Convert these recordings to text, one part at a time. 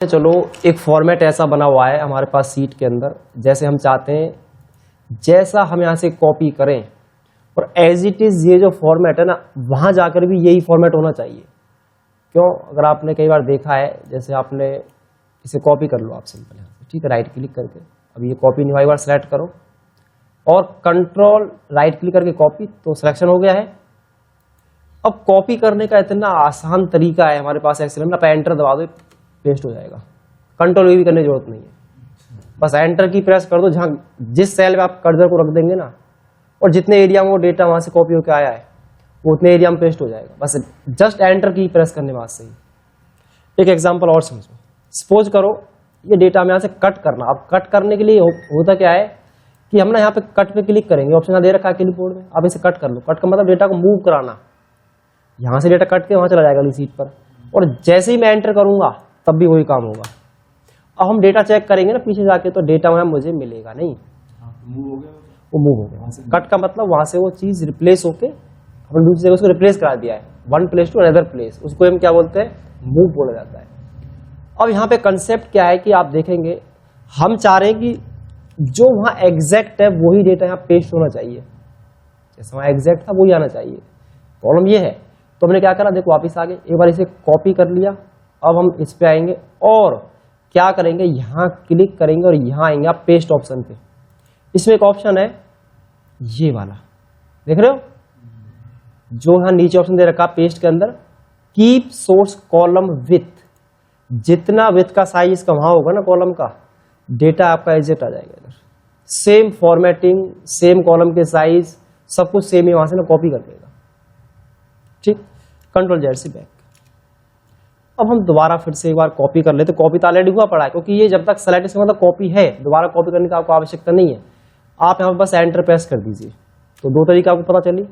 चलो एक फॉर्मेट ऐसा बना हुआ है हमारे पास सीट के अंदर, जैसे हम चाहते हैं जैसा हम यहाँ से कॉपी करें और एज इट इज ये जो फॉर्मेट है ना वहां जाकर भी यही फॉर्मेट होना चाहिए। क्यों? अगर आपने कई बार देखा है, जैसे आपने इसे कॉपी कर लो आप सिंपल यहाँ से, ठीक है, राइट क्लिक करके अब ये कॉपी नहीं हुआ, एक बार सेलेक्ट करो और कंट्रोल राइट क्लिक करके कॉपी, तो सिलेक्शन हो गया है। अब कॉपी करने का इतना आसान तरीका है हमारे पास एक्सेल में, आप एंटर दबा दो पेस्ट हो जाएगा, कंट्रोल भी करने की जरूरत नहीं है, बस एंटर की प्रेस कर दो। जहां जिस सेल में आप कर्सर को रख देंगे ना और जितने एरिया में वो डेटा वहां से कॉपी होकर आया है वो उतने एरिया में पेस्ट हो जाएगा, बस जस्ट एंटर की प्रेस करने बाद से ही। एक एग्जांपल और समझो, सपोज करो ये डेटा में यहाँ से कट करना। अब कट करने के लिए होता क्या है कि हम ना यहाँ पे कट पे क्लिक करेंगे, ऑप्शन यहाँ दे रखा है क्लिप बोर्ड में, आप इसे कट कर लो। कट का मतलब डेटा को मूव कराना, यहाँ से डेटा कट के वहां चला जाएगा अगली सीट पर, और जैसे ही मैं एंटर करूंगा तब भी वही काम होगा। अब हम डेटा चेक करेंगे ना पीछे जाके, तो डेटा वहां मुझे मिलेगा नहीं, वो मूव हो गया। कट का मतलब वहां से वो चीज रिप्लेस होके हमने दूसरी जगह उसको रिप्लेस करा दिया है, one place to another place, उसको हम क्या बोलते हैं, मूव बोला जाता है। अब यहाँ पे कंसेप्ट क्या है कि आप देखेंगे हम चाह रहे हैं कि जो वहां एग्जैक्ट है वही डेटा यहाँ पेस्ट होना चाहिए, जैसे वहां एग्जैक्ट था वही आना चाहिए। प्रॉब्लम ये है, तो हमने क्या करा, देखो वापिस आगे एक बार इसे कॉपी कर लिया। अब हम इस पे आएंगे और क्या करेंगे, यहां क्लिक करेंगे और यहां आएंगे आप पेस्ट ऑप्शन पे। इसमें एक ऑप्शन है ये वाला, देख रहे हो, जो यहां नीचे ऑप्शन दे रखा पेस्ट के अंदर, कीप सोर्स कॉलम विथ। जितना विथ का साइज इसका वहां होगा ना कॉलम का, डेटा आपका एग्जैक्ट आ जाएगा इधर। सेम फॉर्मेटिंग, सेम कॉलम के साइज, सब कुछ सेम ही वहां से ना कॉपी कर देगा। ठीक, कंट्रोल जेड से बैक। अब हम दोबारा फिर से एक बार कॉपी कर लेते। कॉपी तो ऑलरेडी हुआ पड़ा है, क्योंकि ये जब तक सेलेक्ट इसका मतलब कॉपी है, दोबारा कॉपी करने की आपको आवश्यकता नहीं है। आप यहाँ पर बस एंटर प्रेस कर दीजिए, तो दो तरीका आपको पता चली,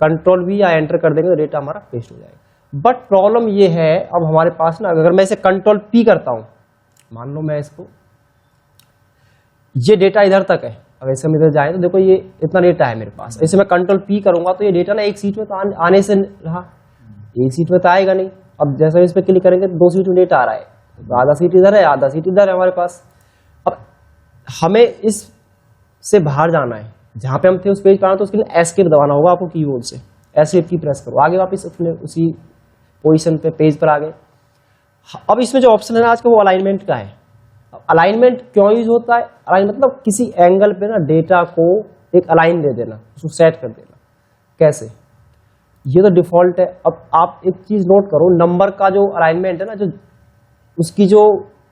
कंट्रोल भी या एंटर कर देंगे तो डेटा हमारा पेस्ट हो जाएगा। बट प्रॉब्लम ये है, अब हमारे पास ना अगर मैं इसे कंट्रोल पी करता हूं, मान लो मैं इसको, ये डेटा इधर तक है, अब ऐसे हम इधर जाए तो देखो ये इतना डेटा है मेरे पास, इसे मैं कंट्रोल पी करूंगा तो ये डेटा ना एक सीट में तो आने से रहा, एक सीट में तो आएगा नहीं। अब जैसे इस पर क्लिक करेंगे तो दो सीट में डेटा आ रहा है, तो आधा सीट इधर है आधा सीट इधर है हमारे पास। अब हमें इस से बाहर जाना है, जहां पे हम थे उस पेज पर आना, तो उसके लिए एस्केप दबाना होगा आपको कीबोर्ड से, एस्केप की प्रेस करो, आगे वापस अपने उसी पोजीशन पे पेज पर आ गए। अब इसमें जो ऑप्शन है ना आज का, वो अलाइनमेंट का है। अलाइनमेंट क्यों यूज होता है? अलाइन मतलब किसी एंगल पे ना डेटा को एक अलाइन दे देना, उसको सेट कर देना। कैसे? ये तो डिफॉल्ट है। अब आप एक चीज नोट करो, नंबर का जो अलाइनमेंट है ना, जो उसकी जो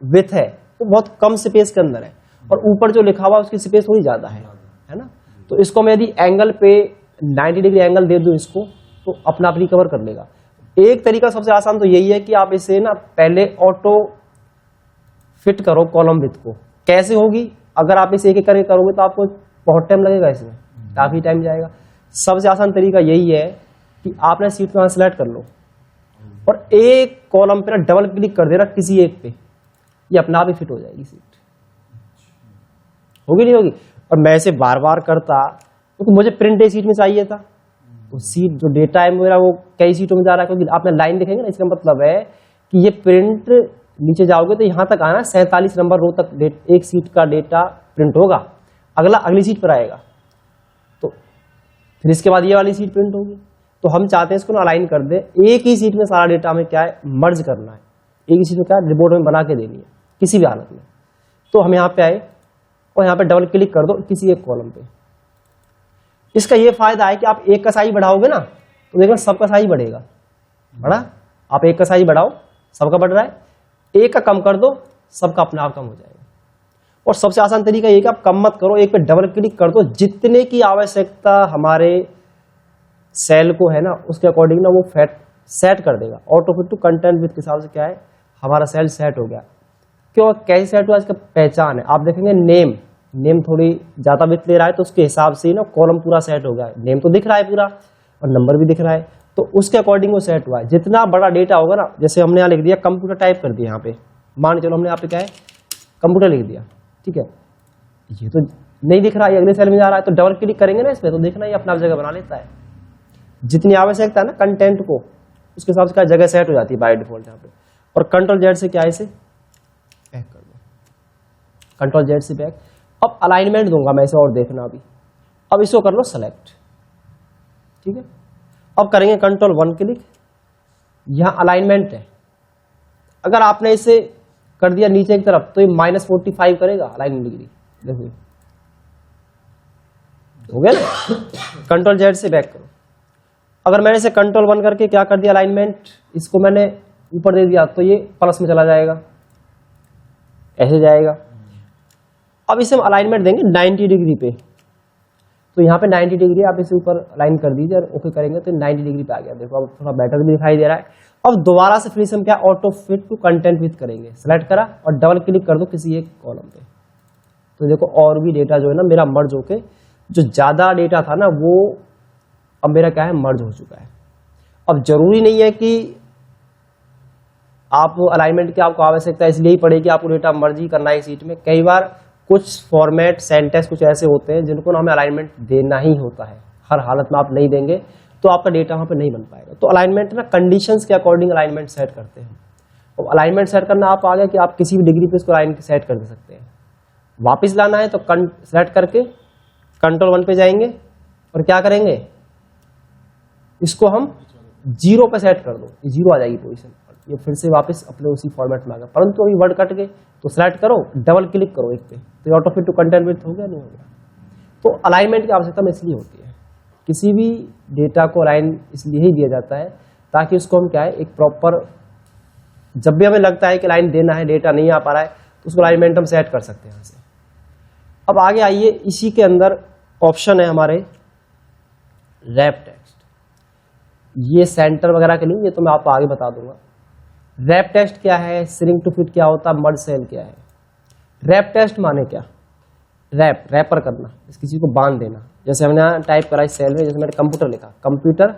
विड्थ है वो बहुत कम स्पेस के अंदर है, और ऊपर जो लिखा हुआ उसकी स्पेस थोड़ी ज्यादा है ना। तो इसको मैं यदि एंगल पे 90 डिग्री एंगल दे दूं इसको, तो अपना आप रिकवर कर लेगा। एक तरीका सबसे आसान तो यही है कि आप इसे ना पहले ऑटो फिट करो कॉलम विड्थ को। कैसे होगी? अगर आप इसे एक एक करके करोगे तो आपको बहुत टाइम लगेगा, इसमें काफी टाइम जाएगा। सबसे आसान तरीका यही है कि आपने सीट को सेलेक्ट कर लो और एक कॉलम पे ना डबल क्लिक कर देना किसी एक पे, ये अपना आप ही फिट हो जाएगी सीट। होगी नहीं होगी? और मैं इसे बार बार करता, क्योंकि मुझे प्रिंट ए सीट में चाहिए था, तो सीट जो डेटा है मेरा वो कई सीटों में जा रहा है, क्योंकि आपने लाइन देखेंगे ना, इसका मतलब है कि ये प्रिंट नीचे जाओगे तो यहां तक आना 47 नंबर रो तक एक सीट का डेटा प्रिंट होगा, अगला अगली सीट पर आएगा, तो फिर इसके बाद ये वाली सीट प्रिंट होगी। तो हम चाहते हैं इसको ना अलाइन कर दे, एक ही सीट में सारा डेटा हमें क्या है, मर्ज करना है, एक ही सीट में क्या है, रिपोर्ट में बना के देनी है किसी भी हालत में। तो हम यहाँ पे आए और यहाँ पे डबल क्लिक कर दो किसी एक कॉलम पे। इसका ये फायदा है कि आप एक का साइज बढ़ाओगे ना, तो देखना सबका साइज बढ़ेगा, बढ़ा। आप एक का साइज बढ़ाओ, सबका बढ़ रहा है, एक का कम कर दो, सबका अपने आप कम हो जाएगा। और सबसे आसान तरीका ये कि आप कम मत करो, एक पे डबल क्लिक कर दो, जितने की आवश्यकता हमारे सेल को है ना उसके अकॉर्डिंग ना वो सेट कर देगा। Auto fit to content with के हिसाब से क्या है, हमारा सेल सेट हो गया। क्यों, कैसे सेट हुआ, इसका पहचान है। आप देखेंगे नेम थोड़ी ज्यादा विथ ले रहा है, तो उसके हिसाब से ना कॉलम पूरा सेट हो गया। नेम तो दिख रहा है पूरा और नंबर भी दिख रहा है, तो उसके अकॉर्डिंग वो सेट हुआ है। जितना बड़ा डेटा होगा ना, जैसे हमने यहाँ लिख दिया कंप्यूटर टाइप कर दिया, यहाँ पे मान चलो हमने यहाँ पे क्या है कंप्यूटर लिख दिया, ठीक है, ये तो नहीं दिख रहा है, अगले सेल में जा रहा है, तो डबल क्लिक करेंगे ना इसमें, तो देखना ये अपना जगह बना लेता है। जितनी आवश्यकता है ना कंटेंट को, उसके हिसाब से क्या जगह सेट हो जाती है बाय डिफॉल्ट यहाँ पे। और कंट्रोल जेड से क्या है, इसे बैक कर दो, कंट्रोल जेड से बैक। अब अलाइनमेंट दूंगा मैं इसे और देखना अभी। अब इसको कर लो सेलेक्ट, ठीक है। अब करेंगे कंट्रोल 1 क्लिक, यहां अलाइनमेंट है। अगर आपने इसे कर दिया नीचे की तरफ तो ये -45 करेगा अलाइनमेंट डिग्री, देखो हो गया ना। कंट्रोल जेड से बैक करो। अगर मैंने इसे कंट्रोल 1 करके क्या कर दिया अलाइनमेंट, इसको मैंने ऊपर दे दिया तो ये प्लस में चला जाएगा, ऐसे जाएगा। अब इसे हम अलाइनमेंट देंगे 90 डिग्री पे, तो यहाँ पे 90 डिग्री आप इसे ऊपर अलाइन कर दीजिए और ओके करेंगे तो 90 डिग्री पे आ गया। देखो अब थोड़ा बेटर भी दिखाई दे रहा है। अब दोबारा से फिर से हम क्या auto fit to content with करेंगे, सेलेक्ट करा और डबल क्लिक कर दो किसी एक कॉलम पे, तो देखो और भी डेटा जो है ना मेरा मर्ज होके, जो ज्यादा डेटा था ना वो अब मेरा क्या है मर्ज हो चुका है। अब जरूरी नहीं है कि आप अलाइनमेंट की आपको आवश्यकता इसलिए ही पड़ेगी आपको डेटा मर्ज ही करना है सीट में। कई बार कुछ फॉर्मेट सेंटेंस कुछ ऐसे होते हैं जिनको ना हमें अलाइनमेंट देना ही होता है, हर हालत में आप नहीं देंगे तो आपका डेटा वहां पे नहीं बन पाएगा। तो अलाइनमेंट ना कंडीशंस के अकॉर्डिंग अलाइनमेंट सेट करते हैं। और अलाइनमेंट सेट करना आप आ गया कि आप किसी भी डिग्री पे इसको अलाइन सेट कर दे सकते हैं। वापस लाना है तो सेलेक्ट करके कंट्रोल 1 पे जाएंगे और क्या करेंगे, इसको हम 0 पे सेट कर दो, 0 आ जाएगी पोजीशन, ये फिर से वापस अपने उसी फॉर्मेट में आ गया। परंतु अभी वर्ड कट गए तो सेलेक्ट करो, डबल क्लिक करो एक पे, तो auto fit to content with हो गया, नहीं हो गया। तो अलाइनमेंट की आवश्यकता में इसलिए होती है, किसी भी डेटा को अलाइन इसलिए ही दिया जाता है ताकि उसको हम क्या है एक प्रॉपर, जब भी हमें लगता है कि लाइन देना है डेटा नहीं आ पा रहा है तो उसको अलाइनमेंट हम सेट कर सकते हैं यहाँ से। अब आगे आइए, इसी के अंदर ऑप्शन है हमारे रैप टेक्स्ट, ये सेंटर वगैरह के लिए, ये तो मैं आपको आगे बता दूंगा। रैप टेक्स्ट क्या है, श्रिंक टू फिट क्या होता है, मर्ज सेल क्या है। रैप टेक्स्ट माने क्या, रैपर करना, किसी चीज को बांध देना। जैसे हमने यहाँ टाइप करा इस सेल में, जैसे मैंने कंप्यूटर लिखा, कंप्यूटर।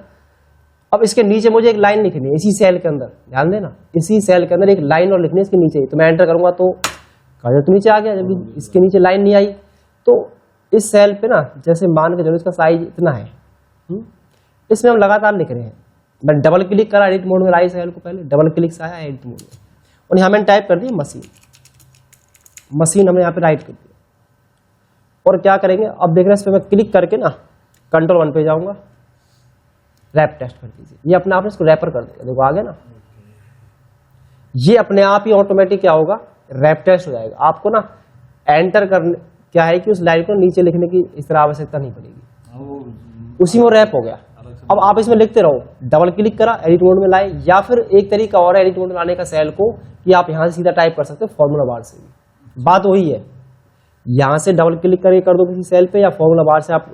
अब इसके नीचे मुझे एक लाइन लिखनी है इसी सेल के अंदर, ध्यान देना, इसी सेल के अंदर एक लाइन और लिखनी है इसके नीचे। तो मैं एंटर करूंगा तो कर्सर तो नीचे आ गया, जब इसके नीचे लाइन नहीं आई। तो इस सेल पे ना जैसे मान के चलो इसका साइज इतना है, इसमें हम लगातार लिख रहे हैं। मैं डबल क्लिक करा एडिट मोड में, लाई सेल को पहले डबल क्लिक से आया एडिट मोड में, और यहाँ मैंने टाइप कर दी मशीन, मशीन हमने यहाँ पे राइट कर दिया। और क्या करेंगे, अब देख रहे हैं इस पे मैं क्लिक करके ना कंट्रोल 1 पे जाऊंगा, रैप टेक्स्ट कर दीजिए, ये अपने आप इसको रैपर कर देगा। देखो आ गया ना, ये अपने आप ही ऑटोमेटिक क्या होगा, रैप टेक्स्ट हो जाएगा। आपको ना एंटर करने क्या है कि उस लाइन को नीचे लिखने की इस तरह आवश्यकता नहीं पड़ेगी, उसी में रैप हो गया। अब आप इसमें लिखते रहो, डबल क्लिक करा एडिट मोड में लाए, या फिर एक तरीका और है एडिट मोड में लाने का सेल को कि आप यहां से सीधा टाइप कर सकते हो फॉर्मूला बार से भी। बात वही है, यहां से डबल क्लिक करके कर दो किसी सेल पे, या फॉर्मूला बार से आप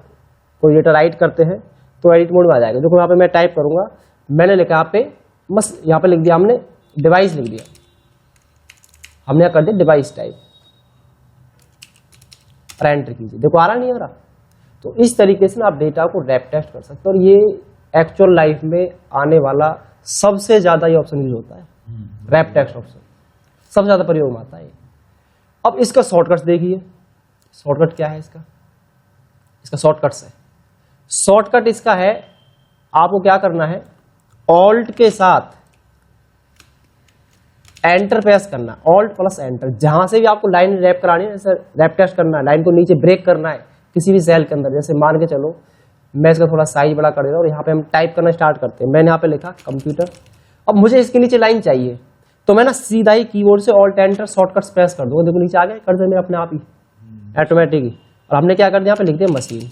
कोई डेटा राइट करते हैं तो एडिट मोड में आ जाएगा। देखो यहाँ पे मैं टाइप करूंगा, मैंने लिखा यहाँ पे बस, यहाँ पे लिख दिया हमने डिवाइस लिख दिया, हमने कर दिया डिवाइस टाइप, और एंटर कीजिए। देखो आ रहा नहीं आ रहा। तो इस तरीके से ना आप डेटा को रैप टेक्स्ट कर सकते हो, और ये एक्चुअल लाइफ में आने वाला सबसे ज्यादा ये ऑप्शन यूज होता है, रैप टेक्स्ट ऑप्शन सबसे ज्यादा प्रयोग में आता है। अब इसका शॉर्टकट्स देखिए, शॉर्टकट क्या है इसका, इसका शॉर्टकट्स है। शॉर्टकट इसका है, आपको क्या करना है, ऑल्ट के साथ एंटर प्रेस करना, ऑल्ट प्लस एंटर। जहां से भी आपको लाइन रैप करानी है, जैसे रैप टेक्स्ट करना है, लाइन को नीचे ब्रेक करना है किसी भी सेल के अंदर, जैसे मान के चलो मैं इसका थोड़ा साइज बड़ा कर दे रहा हूं और यहाँ पे हम टाइप करना स्टार्ट करते हैं। मैंने यहाँ पे लिखा कंप्यूटर, अब मुझे इसके नीचे लाइन चाहिए तो मैं ना सीधा ही कीबोर्ड से ऑल्ट एंटर शॉर्टकट्स प्रेस कर दूंगा। देखो नीचे आ गया कर्सर में अपने आप ही ऑटोमेटिक ही। और हमने क्या कर दिया, यहाँ पे लिख दिया मशीन,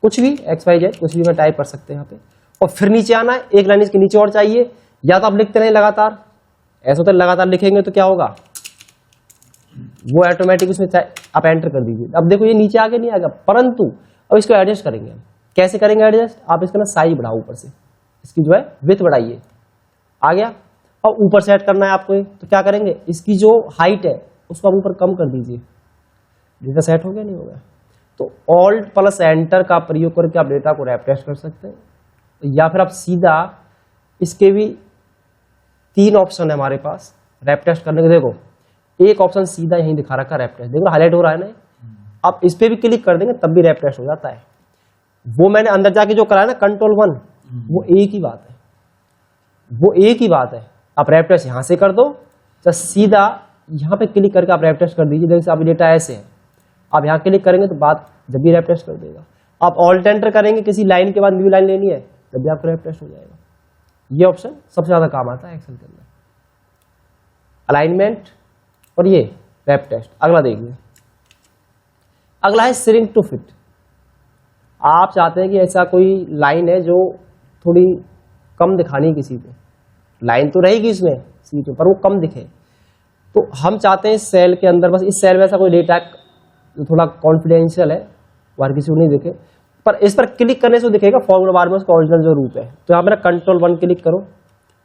कुछ भी XYZ कुछ भी मैं टाइप कर सकते हैं यहाँ पे। और फिर नीचे आना है, एक लाइन इसके नीचे और चाहिए, या तो आप लिखते रहे लगातार, ऐसा होता है लगातार लिखेंगे तो क्या होगा, वो ऑटोमेटिक उसमें आप एंटर कर दीजिए। अब देखो ये नीचे आगे नहीं आएगा, परंतु अब इसको एडजस्ट करेंगे हम। कैसे करेंगे एडजस्ट, आप इसका ना साइज बढ़ाओ, ऊपर से इसकी जो है विड्थ बढ़ाइए, आ गया। और ऊपर सेट करना है आपको, तो क्या करेंगे, इसकी जो हाइट है उसको आप ऊपर कम कर दीजिए, डेटा सेट हो गया नहीं होगा। तो ऑल्ट प्लस एंटर का प्रयोग करके आप डेटा को रैप टेक्स्ट कर सकते हैं, या फिर आप सीधा, इसके भी 3 ऑप्शन है हमारे पास रैप टेक्स्ट करने के। देखो एक ऑप्शन सीधा यहीं दिखा रखा रैप टेक्स्ट, देखो हाईलाइट हो रहा है ना, आप इस पे भी क्लिक कर देंगे तब भी रैप टेक्स्ट हो जाता है। वो मैंने अंदर जाके जो करा है ना कंट्रोल 1, वो एक ही बात है, वो एक ही बात है। आप रैप टेक्स्ट यहां से कर दो तो सीधा यहाँ पे क्लिक करके आप रैप टेस्ट कर दीजिए। देखिए आप डेटा ऐसे है, आप यहाँ क्लिक करेंगे तो बात जब भी रैप टेस्ट कर देगा। आप ऑल्ट एंटर करेंगे, किसी लाइन के बाद न्यू लाइन लेनी है, जब भी आपका रैप टेस्ट हो जाएगा। ये ऑप्शन सबसे ज्यादा काम आता है एक्सेल के अंदर, अलाइनमेंट और ये रैप टेस्ट। अगला देखिए, अगला है श्रिंक टू फिट। आप चाहते हैं कि ऐसा कोई लाइन है जो थोड़ी कम दिखानी है किसी को, लाइन तो रहेगी इसमें सीट पर वो कम दिखे, तो हम चाहते हैं इस सेल के अंदर, बस इस सेल में ऐसा कोई डेटा जो थोड़ा कॉन्फिडेंशियल है वो हर किसी को नहीं दिखे, पर इस पर क्लिक करने से दिखेगा फॉर्मूला बार में उसका ओरिजिनल जो रूप है। तो यहाँ पे कंट्रोल 1 क्लिक करो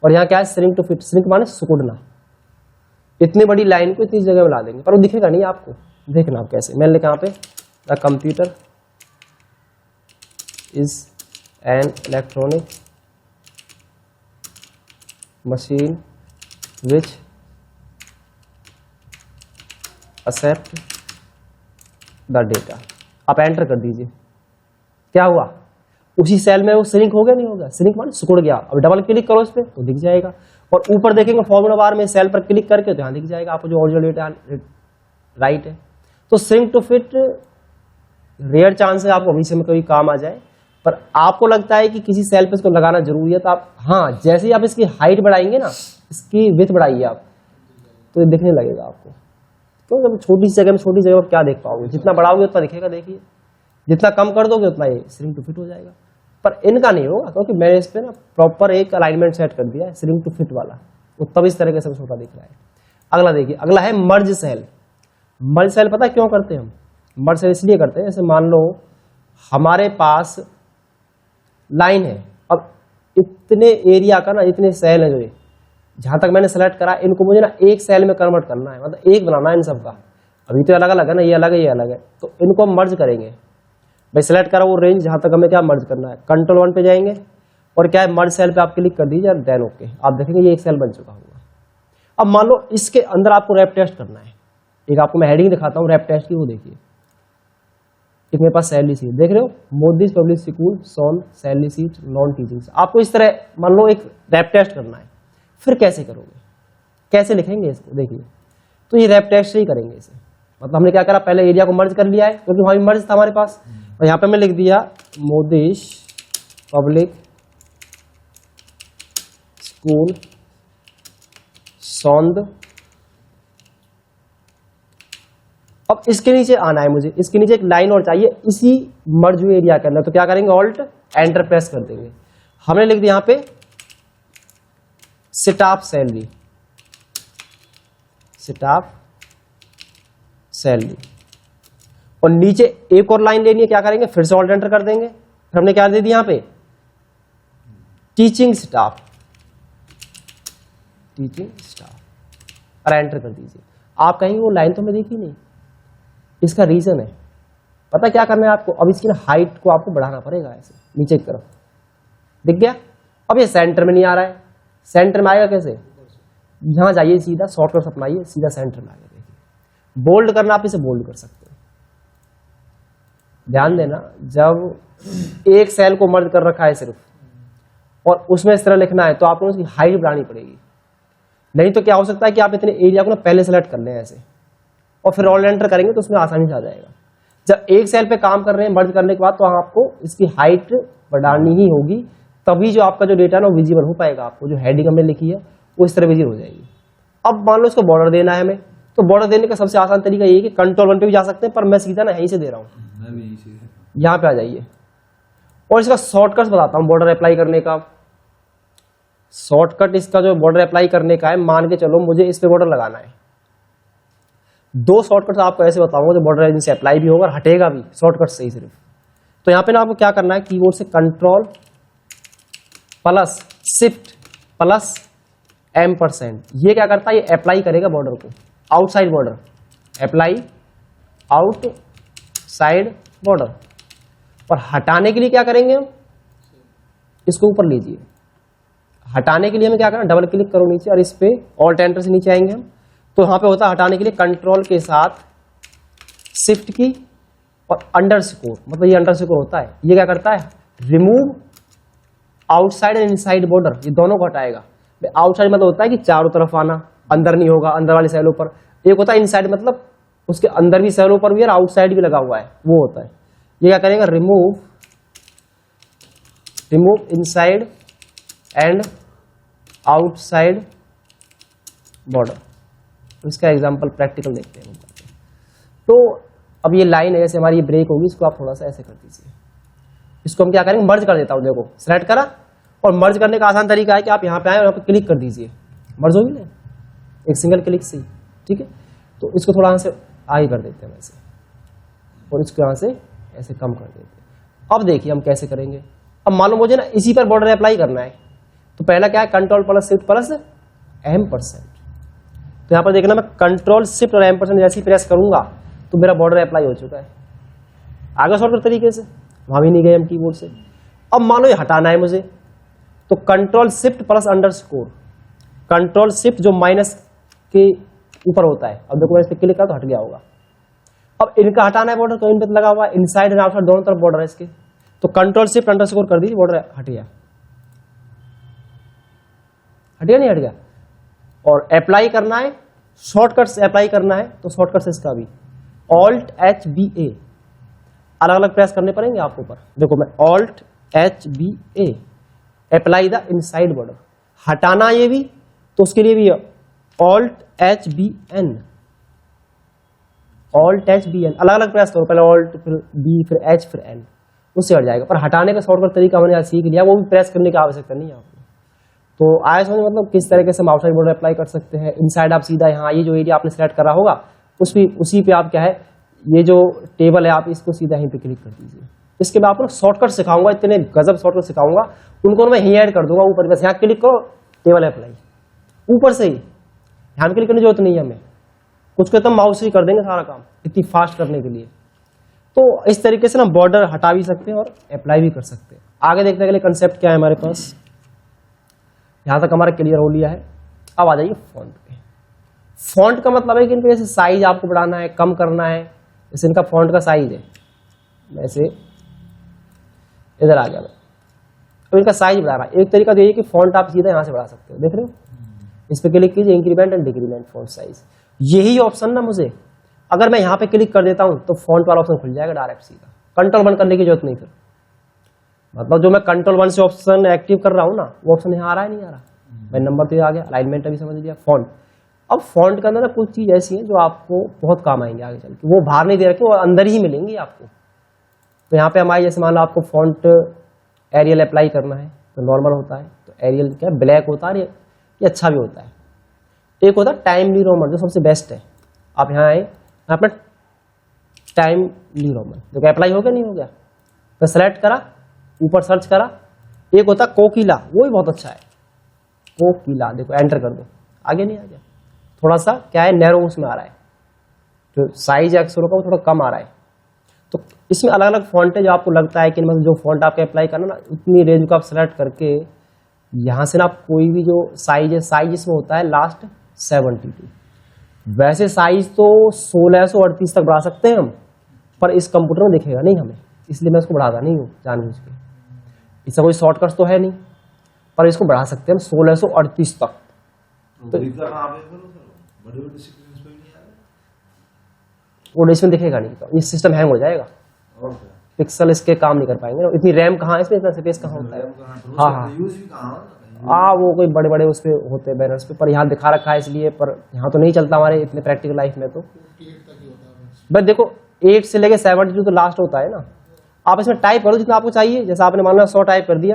और यहाँ क्या है श्रिंक टू फिट। श्रिंक माने सिकुड़ना, इतनी बड़ी लाइन को इतनी जगह में ला देंगे, पर वो दिखेगा नहीं आपको। देखना आप कैसे, मैंने लिखा यहाँ पे the computer is an electronic machine which accept the data. आप एंटर कर दीजिए, क्या हुआ, उसी सेल में वो श्रिंक हो गया नहीं होगा, श्रिंक माने सिकुड़ गया। अब डबल क्लिक करो इस पे तो दिख जाएगा, और ऊपर देखेंगे फॉर्मूला बार में सेल पर क्लिक करके तो यहाँ दिख जाएगा आपको जो ओरिजिनल डेटा राइट है। तो shrink to fit rare chance है आपको भविष्य में कभी काम आ जाए, पर आपको लगता है कि किसी सेल पे इसको लगाना जरूरी है तो आप, हाँ जैसे ही आप इसकी हाइट बढ़ाएंगे ना, इसकी विड्थ बढ़ाइए आप, तो ये दिखने लगेगा आपको। तो जब छोटी सी जगह में छोटी जगह पर क्या देख पाओगे, जितना बढ़ाओगे उतना दिखेगा, देखिए जितना कम कर दोगे उतना ये श्रिंक टू फिट हो जाएगा। पर इनका नहीं होगा क्योंकि मैंने इस पे ना प्रॉपर एक अलाइनमेंट सेट कर दिया है श्रिंक टू फिट वाला, वो तब इस तरीके से छोटा दिख रहा है। अगला देखिए, अगला है मर्ज सेल। मर्ज सेल पता है क्यों करते हैं हम? मर्ज सेल इसलिए करते हैं, जैसे मान लो हमारे पास लाइन है, अब इतने एरिया का ना, इतने सेल है जो ये जहां तक मैंने सेलेक्ट करा, इनको मुझे ना एक सेल में कन्वर्ट करना है, मतलब एक बनाना है इन सबका। अभी तो अलग अलग है ना, ये अलग है ये अलग है, तो इनको हम मर्ज करेंगे। भाई सेलेक्ट करा वो रेंज जहां तक हमें क्या मर्ज करना है, कंट्रोल 1 पे जाएंगे और क्या है मर्ज सेल पे आप क्लिक कर दीजिए, देन ओके, आप देखेंगे ये एक सेल बन चुका होगा। अब मान लो इसके अंदर आपको रैप टेस्ट करना है, एक आपको मैं हेडिंग दिखाता हूँ रैप टेस्ट की, वो देखिए एक मेरे पास सैलरी सीट देख रहे हो, मोदी पब्लिक स्कूल सोन सैलरी सीट नॉन टीचिंग। आपको इस तरह मान लो एक रैप टेस्ट करना है, फिर कैसे करोगे, कैसे लिखेंगे इसको, देखिए तो ये रैप टेस्ट से ही करेंगे इसे। मतलब हमने क्या करा, पहले एरिया को मर्ज कर लिया है क्योंकि वहां भी मर्ज था हमारे पास, और यहाँ पे मैं लिख दिया मोदिश पब्लिक स्कूल सौंद। अब इसके नीचे आना है मुझे, इसके नीचे एक लाइन और चाहिए इसी मर्ज हुए एरिया के अंदर, तो क्या करेंगे ऑल्ट एंटर प्रेस कर देंगे। हमने लिख दिया यहाँ पे स्टाफ सैलरी, स्टाफ सैलरी, और नीचे एक और लाइन लेनी है, क्या करेंगे फिर से ऑल्ट एंटर कर देंगे। फिर हमने क्या दे दिया यहाँ पे टीचिंग स्टाफ, टीचिंग स्टाफ, और एंटर कर दीजिए। आप कहेंगे वो लाइन तो मैं देखी नहीं, इसका रीजन है, पता क्या करना है आपको, अब इसकी ना हाइट को आपको बढ़ाना पड़ेगा, ऐसे नीचे की तरफ दिख गया। अब ये सेंटर में नहीं आ रहा है, सेंटर में आएगा कैसे, यहां जाइए सीधा शॉर्टकट अपनाइए, सीधा सेंटर में आएगा। देखिए बोल्ड करना, आप इसे बोल्ड कर सकते हो। ध्यान देना, जब एक सेल को मर्ज कर रखा है सिर्फ और उसमें इस तरह लिखना है तो आपको उसकी हाइट बढ़ानी पड़ेगी, नहीं तो क्या हो सकता है कि आप इतने एरिया को ना पहले सेलेक्ट कर लें ऐसे और फिर ऑल एंटर करेंगे तो उसमें आसानी से आ जाएगा। जब एक सेल पे काम कर रहे हैं मर्ज करने के बाद, तो आपको इसकी हाइट बढ़ानी ही होगी, तभी जो आपका जो डेटा ना विजिबल हो पाएगा। आपको जो हेडिंग हमने लिखी है वो इस तरह विजिबल हो जाएगी। अब मान लो इसको बॉर्डर देना है हमें, तो बॉर्डर देने का सबसे आसान तरीका ये है कि कंट्रोल 1 पे भी जा सकते हैं, पर मैं सीधा ना यहीं से दे रहा हूँ, यहाँ पे आ जाइए। और इसका शॉर्टकट बताता हूँ बॉर्डर अप्लाई करने का। शॉर्टकट इसका जो बॉर्डर अप्लाई करने का है, मान के चलो मुझे इस पे बॉर्डर लगाना है, दो शॉर्टकट आपको ऐसे बताऊंगा जो बॉर्डर इनसे अप्लाई भी होगा और हटेगा भी शॉर्टकट से ही सिर्फ। तो यहाँ पे ना आपको क्या करना है, कीबोर्ड से कंट्रोल प्लस शिफ्ट प्लस %, ये क्या करता है, ये अप्लाई करेगा बॉर्डर को, outside border, apply outside border. और हटाने के लिए क्या करेंगे हम, इसको ऊपर लीजिए, हटाने के लिए हमें क्या करना, डबल क्लिक करो नीचे और इस पे ऑल्ट एंटर से नीचे आएंगे हम, तो यहां पे होता है हटाने के लिए कंट्रोल के साथ शिफ्ट की और अंडरस्कोर, मतलब ये अंडरस्कोर होता है, ये क्या करता है remove outside and inside border, ये दोनों को हटाएगा। आउटसाइड मतलब होता है कि चारों तरफ आना, अंदर नहीं होगा, अंदर वाली सेलों पर। एक होता है इनसाइड, मतलब उसके अंदर भी सेलों पर भी और आउटसाइड भी लगा हुआ है, वो होता है। ये क्या करेंगे, remove inside and outside border. तो इसका एग्जांपल प्रैक्टिकल देखते हैं। तो अब ये लाइन है, जैसे हमारी ये ब्रेक होगी, इसको आप थोड़ा सा ऐसे कर दीजिए। इसको हम क्या करेंगे, मर्ज कर देता हूं। देखो सेलेक्ट करा, और मर्ज करने का आसान तरीका है कि आप यहाँ पे आए और यहाँ पे क्लिक कर दीजिए, मर्ज होगी ना एक सिंगल क्लिक से, ठीक है। तो इसको थोड़ा यहाँ से आगे कर देते हैं वैसे, और इसको यहाँ से ऐसे कम कर देते हैं। अब देखिए हम कैसे करेंगे। अब मालूम मुझे ना इसी पर बॉर्डर अप्लाई करना है, तो पहला क्या है, control plus shift plus M%। तो यहाँ पर देखना, मैं कंट्रोल शिफ्ट और M% जैसे ही प्रेस करूंगा तो मेरा बॉर्डर अप्लाई हो चुका है आगे शॉर्टकट तरीके से, वहां भी नहीं गए हम कीबोर्ड से। अब मान लो ये हटाना है मुझे, तो control shift plus underscore, control shift जो माइनस के ऊपर होता है। अब देखो मैं इस पर क्लिक करा तो हट गया होगा। अब इनका हटाना है बॉर्डर, तो इन पे लगा हुआ है, इनसाइड एंड आउटसाइड दोनों तरफ बॉर्डर है इसके। तो कंट्रोल शिफ्ट अंडरस्कोर कर दीजिए, बॉर्डर हट गया, नहीं हट गया। और अप्लाई करना है, शॉर्टकट से अप्लाई करना है, तो शॉर्टकट से इसका भी Alt+HBA अलग अलग प्रेस करने पड़ेंगे आपको ऊपर। देखो मैं Alt+HBA, apply the inside border. हटाना ये भी, तो उसके लिए भी Alt+HBN, अलग अलग प्रेस करो, पहले Alt फिर B फिर H फिर N, उससे हट जाएगा। पर हटाने का शॉर्टकट तरीका मैंने आज सीख लिया, वो भी प्रेस करने की आवश्यकता नहीं है आपको। तो आया समझ, मतलब किस तरीके से हम आउटसाइड बॉर्डर अप्लाई कर सकते हैं। इनसाइड आप सीधा यहाँ ये जो एरिया आपने सेलेक्ट करा होगा उसी पे आप क्या है, ये जो टेबल है आप इसको सीधा यहीं पे क्लिक कर दीजिए। इसके बाद आपको शॉर्टकट सिखाऊंगा, इतने गजब शॉर्टकट सिखाऊंगा, उनको मैं यहीं ऐड कर दूंगा ऊपर। बस यहाँ क्लिक करो, टेबल अप्लाई ऊपर से ही, यहाँ क्लिक करने की जरूरत नहीं है हमें, कुछ को तो माउस ही कर देंगे सारा काम इतनी फास्ट करने के लिए। तो इस तरीके से ना बॉर्डर हटा भी सकते हैं और अप्लाई भी कर सकते हैं। आगे देखने के लिए कंसेप्ट क्या है हमारे पास, यहां तक हमारा क्लियर हो लिया है। अब आ जाइए फॉन्ट पे। फॉन्ट का मतलब है कि इनका जैसे साइज आपको बढ़ाना है, कम करना है। जैसे इनका फॉन्ट का साइज है, वैसे इधर आ गया मैं, तो इनका साइज बढ़ा रहा है। एक तरीका तो ये कि फॉन्ट आप सीधा यहां से बढ़ा सकते हो, देख रहे हो, इस पे क्लिक कीजिए, increment and decrement font size. यही ऑप्शन ना मुझे, अगर मैं यहाँ पे क्लिक कर देता हूं तो फॉन्ट वाला ऑप्शन खुल जाएगा डायरेक्ट सीधा, कंट्रोल 1 करने की जरूरत नहीं। फिर मतलब जो मैं कंट्रोल 1 से ऑप्शन एक्टिव कर रहा हूँ ना, वो ऑप्शन यहाँ आ रहा है, नहीं आ रहा, मैं नंबर तो आ गया, अलाइनमेंट अभी समझ लिया, फॉन्ट। अब फॉन्ट के अंदर ना कुछ चीज ऐसी है जो आपको बहुत काम आएंगे आगे चल के, वो बाहर नहीं दे रखे, वो अंदर ही मिलेंगी आपको। तो यहाँ पे हमारी जैसे मान लो आपको फॉन्ट एरियल अप्लाई करना है, तो नॉर्मल होता है, तो एरियल क्या है, ब्लैक होता है, ये अच्छा भी होता है। एक होता है टाइमली रोमन, जो सबसे बेस्ट है। आप यहाँ आए, यहाँ पर टाइमली रोमन जो अप्लाई हो गया, नहीं हो गया, तो सेलेक्ट करा, ऊपर सर्च करा। एक होता कोकिला, वो भी बहुत अच्छा है, कोकिला, देखो एंटर कर दो, आगे नहीं आ गया, थोड़ा सा क्या है नैरो उसमें आ रहा है, जो साइज अक्षरों का वो थोड़ा कम आ रहा है। तो इसमें अलग अलग फॉन्ट है जो आपको लगता है कि मतलब जो फॉन्ट आपके अप्लाई करना ना, उतनी रेंज को आप सेलेक्ट करके यहाँ से ना आप कोई भी जो साइज है, साइज इसमें होता है लास्ट 72। वैसे साइज तो 1638 तक बढ़ा सकते हैं हम, पर इस कंप्यूटर में दिखेगा नहीं हमें, इसलिए मैं इसको बढ़ाता नहीं हूँ जानबूझ के। इसका कोई शॉर्टकट तो है नहीं, पर इसको बढ़ा सकते हैं हम 1638 तक। तो वो डिस्प्ले दिखेगा नहीं, तो ये सिस्टम हैंग हो जाएगा, पिक्सल इसके काम नहीं कर पाएंगे। इतनी रैम कहाँ है इसमें, इतना स्पेस कहाँ होता है। हाँ वो कोई बड़े बड़े उस पे होते हैं बैनर्स पे, पर यहाँ दिखा रखा है इसलिए, पर यहाँ तो नहीं चलता हमारे इतने प्रैक्टिकल लाइफ में। तो बस देखो 8 से लेके 72 तो लास्ट होता है ना। आप इसमें टाइप करो जितना आपको चाहिए, जैसे आपने मान लो 100 टाइप कर दिया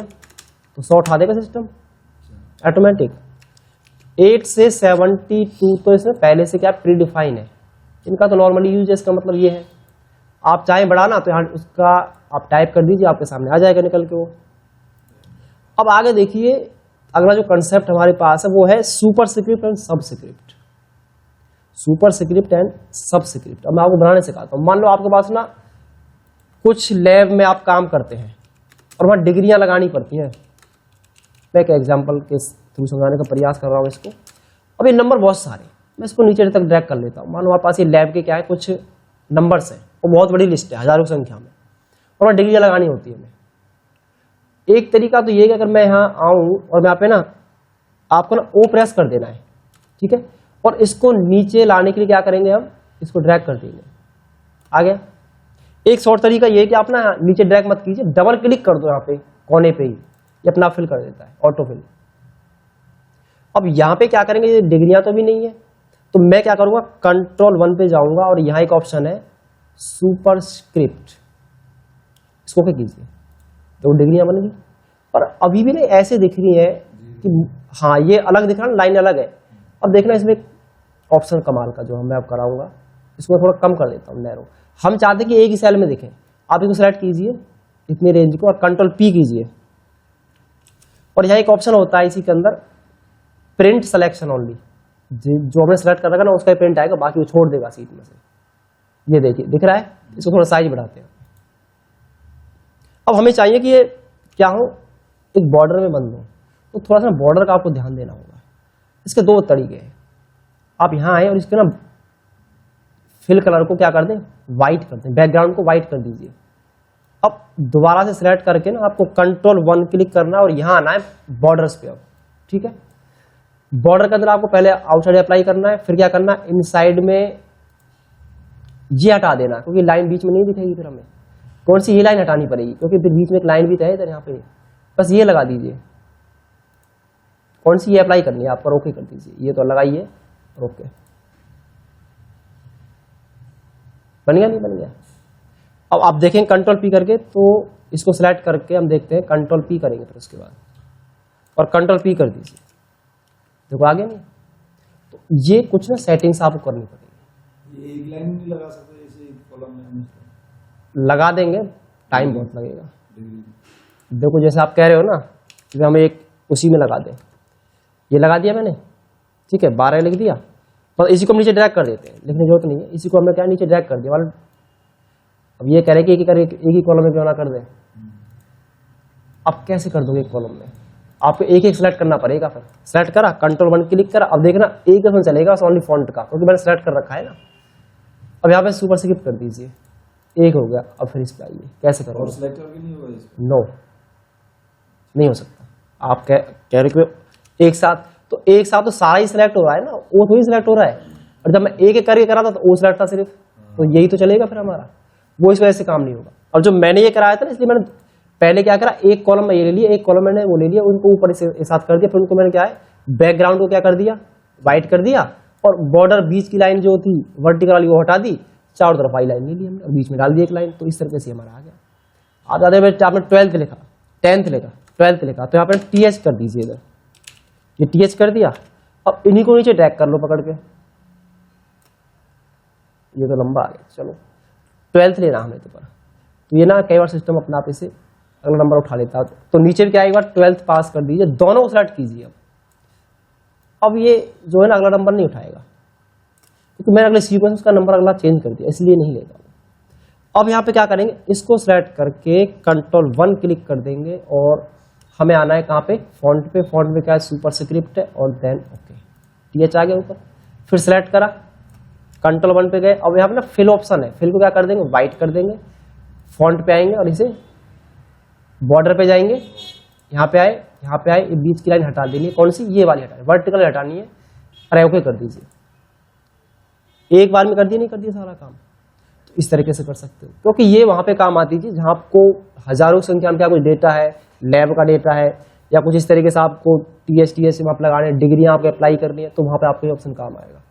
तो 100 उठा देगा सिस्टम ऑटोमेटिक। 8 से 72 तो इसमें पहले से क्या प्री डिफाइन है, इनका तो नॉर्मली यूज है। इसका मतलब ये है आप चाहे बढ़ाना तो यहाँ उसका आप टाइप कर दीजिए, आपके सामने आ जाएगा निकल के वो। अब आगे देखिए, अगला जो कंसेप्ट हमारे पास है वो है सुपर स्क्रिप्ट एंड सब स्क्रिप्ट। सुपर स्क्रिप्ट एंड सब स्क्रिप्ट अब मैं आपको बनाने सिखाता हूँ। मान लो आपके पास ना कुछ लैब में आप काम करते हैं और वहाँ डिग्रियां लगानी पड़ती हैं। मैं एक एग्जाम्पल के थ्रू समझाने का प्रयास कर रहा हूँ इसको। अब ये नंबर बहुत सारे, मैं इसको नीचे तक ड्रैग कर लेता हूँ। मान लो हमारे पास ये लैब के क्या है, कुछ नंबर्स हैं, वो बहुत बड़ी लिस्ट है, हजारों की संख्या में, और वहाँ डिग्रियां लगानी होती है हमें। एक तरीका तो ये है कि अगर मैं यहाँ आऊँ और मैं यहाँ पे ना आपको ना ओ प्रेस कर देना है, ठीक है, और इसको नीचे लाने के लिए क्या करेंगे, हम इसको ड्रैग कर देंगे। आ गया। एक शॉर्ट तरीका ये है कि आप ना नीचे ड्रैग मत कीजिए, डबल क्लिक कर दो यहाँ पे कोने पे ही, ये अपना फिल कर देता है, ऑटो फिल। अब यहाँ पे क्या करेंगे, ये डिग्रियां तो भी नहीं है, तो मैं क्या करूंगा, कंट्रोल 1 पे जाऊंगा और यहाँ एक ऑप्शन है सुपरस्क्रिप्ट, इसको क्या कीजिए, तो डिग्रियां बन गई। पर अभी भी नहीं ऐसे दिख रही है कि हाँ ये अलग दिख रहा है, लाइन अलग है। अब देखना इसमें ऑप्शन कमाल का जो मैं अब कराऊंगा, इसको थोड़ा कम कर देता हूँ, नैरो। हम चाहते कि एक ही सेल में दिखे, आप इसको सेलेक्ट कीजिए इतनी रेंज को और कंट्रोल P कीजिए, और यहाँ एक ऑप्शन होता है इसी के अंदर प्रिंट सिलेक्शन ओनली, जो हमने सेलेक्ट कर रखा ना उसका प्रिंट आएगा, बाकी वो छोड़ देगा सीट में से। ये देखिए दिख रहा है, इसको थोड़ा साइज बढ़ाते हैं। अब हमें चाहिए कि ये क्या हो, एक बॉर्डर में बंद हो, तो थोड़ा सा बॉर्डर का आपको ध्यान देना होगा। इसके दो तरीके हैं, आप यहाँ आए और इसके ना फिल कलर को क्या कर दें, व्हाइट कर दें, बैकग्राउंड को व्हाइट कर दीजिए। अब दोबारा से सिलेक्ट करके ना आपको कंट्रोल 1 क्लिक करना है और यहाँ आना है बॉर्डर्स पे। अब ठीक है, बॉर्डर के अंदर आपको पहले आउटसाइड अप्लाई करना है, फिर क्या करना है, इनसाइड में ये हटा देना, क्योंकि लाइन बीच में नहीं दिखेगी। फिर हमें कौन सी ये लाइन हटानी पड़ेगी, क्योंकि फिर बीच में एक लाइन भी तो है इधर, यहाँ पे बस ये लगा दीजिए। कौन सी ये अप्लाई करनी है आप पर, ओके कर दीजिए, ये तो लगाइए, ओके। बन गया, नहीं बन गया। अब आप देखें कंट्रोल P करके, तो इसको सिलेक्ट करके हम देखते हैं, कंट्रोल P करेंगे फिर उसके बाद, और कंट्रोल P कर दीजिए, देखो आगे नहीं। तो ये कुछ ना सेटिंग्स आपको करनी पड़ेगी। ये एक लाइन नहीं लगा सकते जैसे कॉलम में, लगा देंगे, टाइम बहुत लगेगा। देखो जैसे आप कह रहे हो ना कि हम एक उसी में लगा दें, ये लगा दिया मैंने, ठीक है, 12 लिख दिया, तो इसी को हम नीचे ड्रैग कर देते हैं, लिखने की जरूरत नहीं है, इसी को हमने क्या नीचे ड्रैग कर दिया वाला। अब ये कह रहे कि एक ही कॉलम में क्यों ना कर दें। अब कैसे कर दोगे एक कॉलम में, आपको एक एक सेलेक्ट करना पड़ेगा। फिर सेलेक्ट करा, कंट्रोल 1 क्लिक करा, अब देखना एक ऑप्शन चलेगा ओनली फॉन्ट का, क्योंकि मैंने सेलेक्ट कर रखा है ना। अब यहाँ पे सुपरस्क्रिप्ट कर दीजिए, एक हो गया। अब फिर इस पे आइए, कैसे करो, सेलेक्ट करके नहीं होगा इसको, नो नहीं हो सकता। आप कह रहे कि एक साथ, तो एक साथ तो सारा ही सिलेक्ट हो रहा है ना, वो थोड़ी सिलेक्ट हो रहा है। और जब मैं एक एक करके करा था तो वो सिलेक्ट था सिर्फ, तो यही तो चलेगा फिर हमारा, वो इस वजह से काम नहीं होगा। और जो मैंने ये कराया था ना, इसलिए मैंने पहले क्या करा, एक कॉलम में ये ले लिया, एक कॉलम मैंने वो ले लिया, उनको ऊपर एक साथ कर दिया। फिर उनको मैंने क्या है, बैकग्राउंड को क्या कर दिया, व्हाइट कर दिया, और बॉर्डर बीच की लाइन जो थी वर्टिकल वाली वो हटा दी, चारों तरफ आई लाइन ले ली हमने और बीच में डाल दी एक लाइन। तो इस तरीके से हमारा आ गया। आप ज्यादा बेटा आपने 12th लिखा, 10th लिखा, 12th लिखा, तो यहाँ पर TH कर दीजिए इधर, ये TH कर दिया। अब इन्हीं को नीचे ड्रैग कर लो पकड़ के, ये तो लंबा आ गया। चलो 12th लेना हमें तो ये ना कई बार सिस्टम अपना आप इसे अगला नंबर उठा लेता है, तो नीचे भी क्या एक बार 12th पास कर दीजिए, दोनों को सेलेक्ट कीजिए। अब ये जो है ना अगला नंबर नहीं उठाएगा, क्योंकि मैंने अगले सीक्वेंस का नंबर अगला चेंज कर दिया, इसलिए नहीं लेगा। अब यहाँ पे क्या करेंगे, इसको सेलेक्ट करके कंट्रोल 1 क्लिक कर देंगे और हमें आना है कहाँ पे, फॉन्ट पे। फॉन्ट में क्या है, सुपरस्क्रिप्ट है, और देन ओके, TH आ गया ऊपर। फिर सेलेक्ट करा, कंट्रोल 1 पे गए। अब यहाँ पे ना फिल ऑप्शन है, फिल को क्या कर देंगे, व्हाइट कर देंगे। फॉन्ट पे आएंगे और इसे बॉर्डर पे जाएंगे, यहाँ पे आए, यहाँ पे आए, बीच की लाइन हटा देनी है। कौन सी, ये वाली हटानी, वर्टिकल हटानी है, और ओके कर दीजिए। एक बार में कर दिया, नहीं कर दिया सारा काम, तो इस तरीके से कर सकते हो, क्योंकि ये वहां पे काम आती थी जहां आपको हजारों की संख्या में क्या कुछ डेटा है, लैब का डेटा है, या कुछ इस तरीके से आपको TS आप लगाने, डिग्रियां आपको अप्लाई करनी है, तो वहां पे आपको ये ऑप्शन काम आएगा।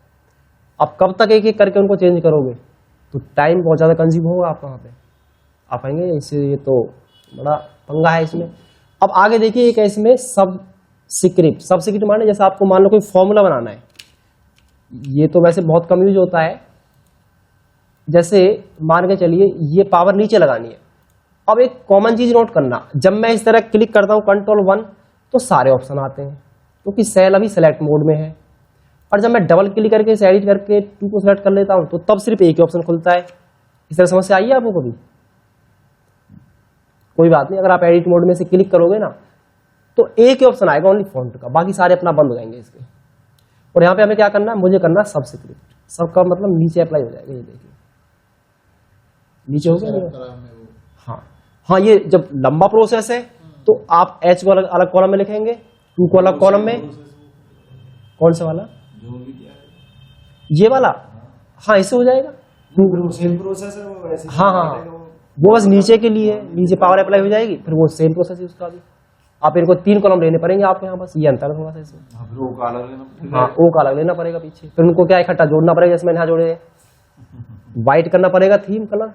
अब कब तक एक एक करके उनको चेंज करोगे, तो टाइम बहुत ज्यादा कंज्यूम होगा आप वहां पे, आप आएंगे इससे, ये तो बड़ा पंगा है इसमें। अब आगे देखिए, एक है इसमें सबस्क्रिप्ट। सबस्क्रिप्ट माने जैसे आपको मान लो कोई फॉर्मूला बनाना है, ये तो वैसे बहुत कम यूज होता है। जैसे मान के चलिए ये पावर नीचे लगानी है। अब एक कॉमन चीज नोट करना, जब मैं इस तरह क्लिक करता हूं कंट्रोल 1, तो सारे ऑप्शन आते हैं, क्योंकि सेल अभी सेलेक्ट मोड में है। और जब मैं डबल क्लिक करके इसे एडिट करके 2 को सेलेक्ट कर लेता हूं, तो तब सिर्फ एक ही ऑप्शन खुलता है। इस तरह समस्या आई है आपको कभी? कोई बात नहीं, अगर आप एडिट मोड में से क्लिक करोगे ना, तो एक ही ऑप्शन आएगा ओनली फॉन्ट का, बाकी सारे अपना बंद हो जाएंगे इसके। और यहाँ पे हमें क्या करना है, मुझे करना सबस्क्रिप्ट। सबका मतलब नीचे अप्लाई हो जाएगा, ये देखिए नीचे हो गया। हाँ, ये जब लंबा प्रोसेस है तो आप H को अलग कॉलम में लिखेंगे, 2 को अलग कॉलम में। कौन सा वाला? ये वाला, हाँ इससे हो जाएगा। फिर वो सेम प्रोसेस है, वो ऐसे ही हाँ हाँ करेगा वो। वो बस नीचे के लिए है, नीचे पावर अप्लाई हो जाएगी, फिर वो सेम प्रोसेस है उसका भी। आप इनको 3 कॉलम लेने पड़ेंगे आपको यहाँ, बस ये अंतर है थोड़ा सा इसमें। हाँ, फिर वो काला लेना पड़ेगा। हाँ ओ का अलग लेना पड़ेगा पीछे, फिर उनको क्या इकट्ठा जोड़ना पड़ेगा, जैसे मैंने यहाँ जोड़े, व्हाइट करना पड़ेगा थीम कलर,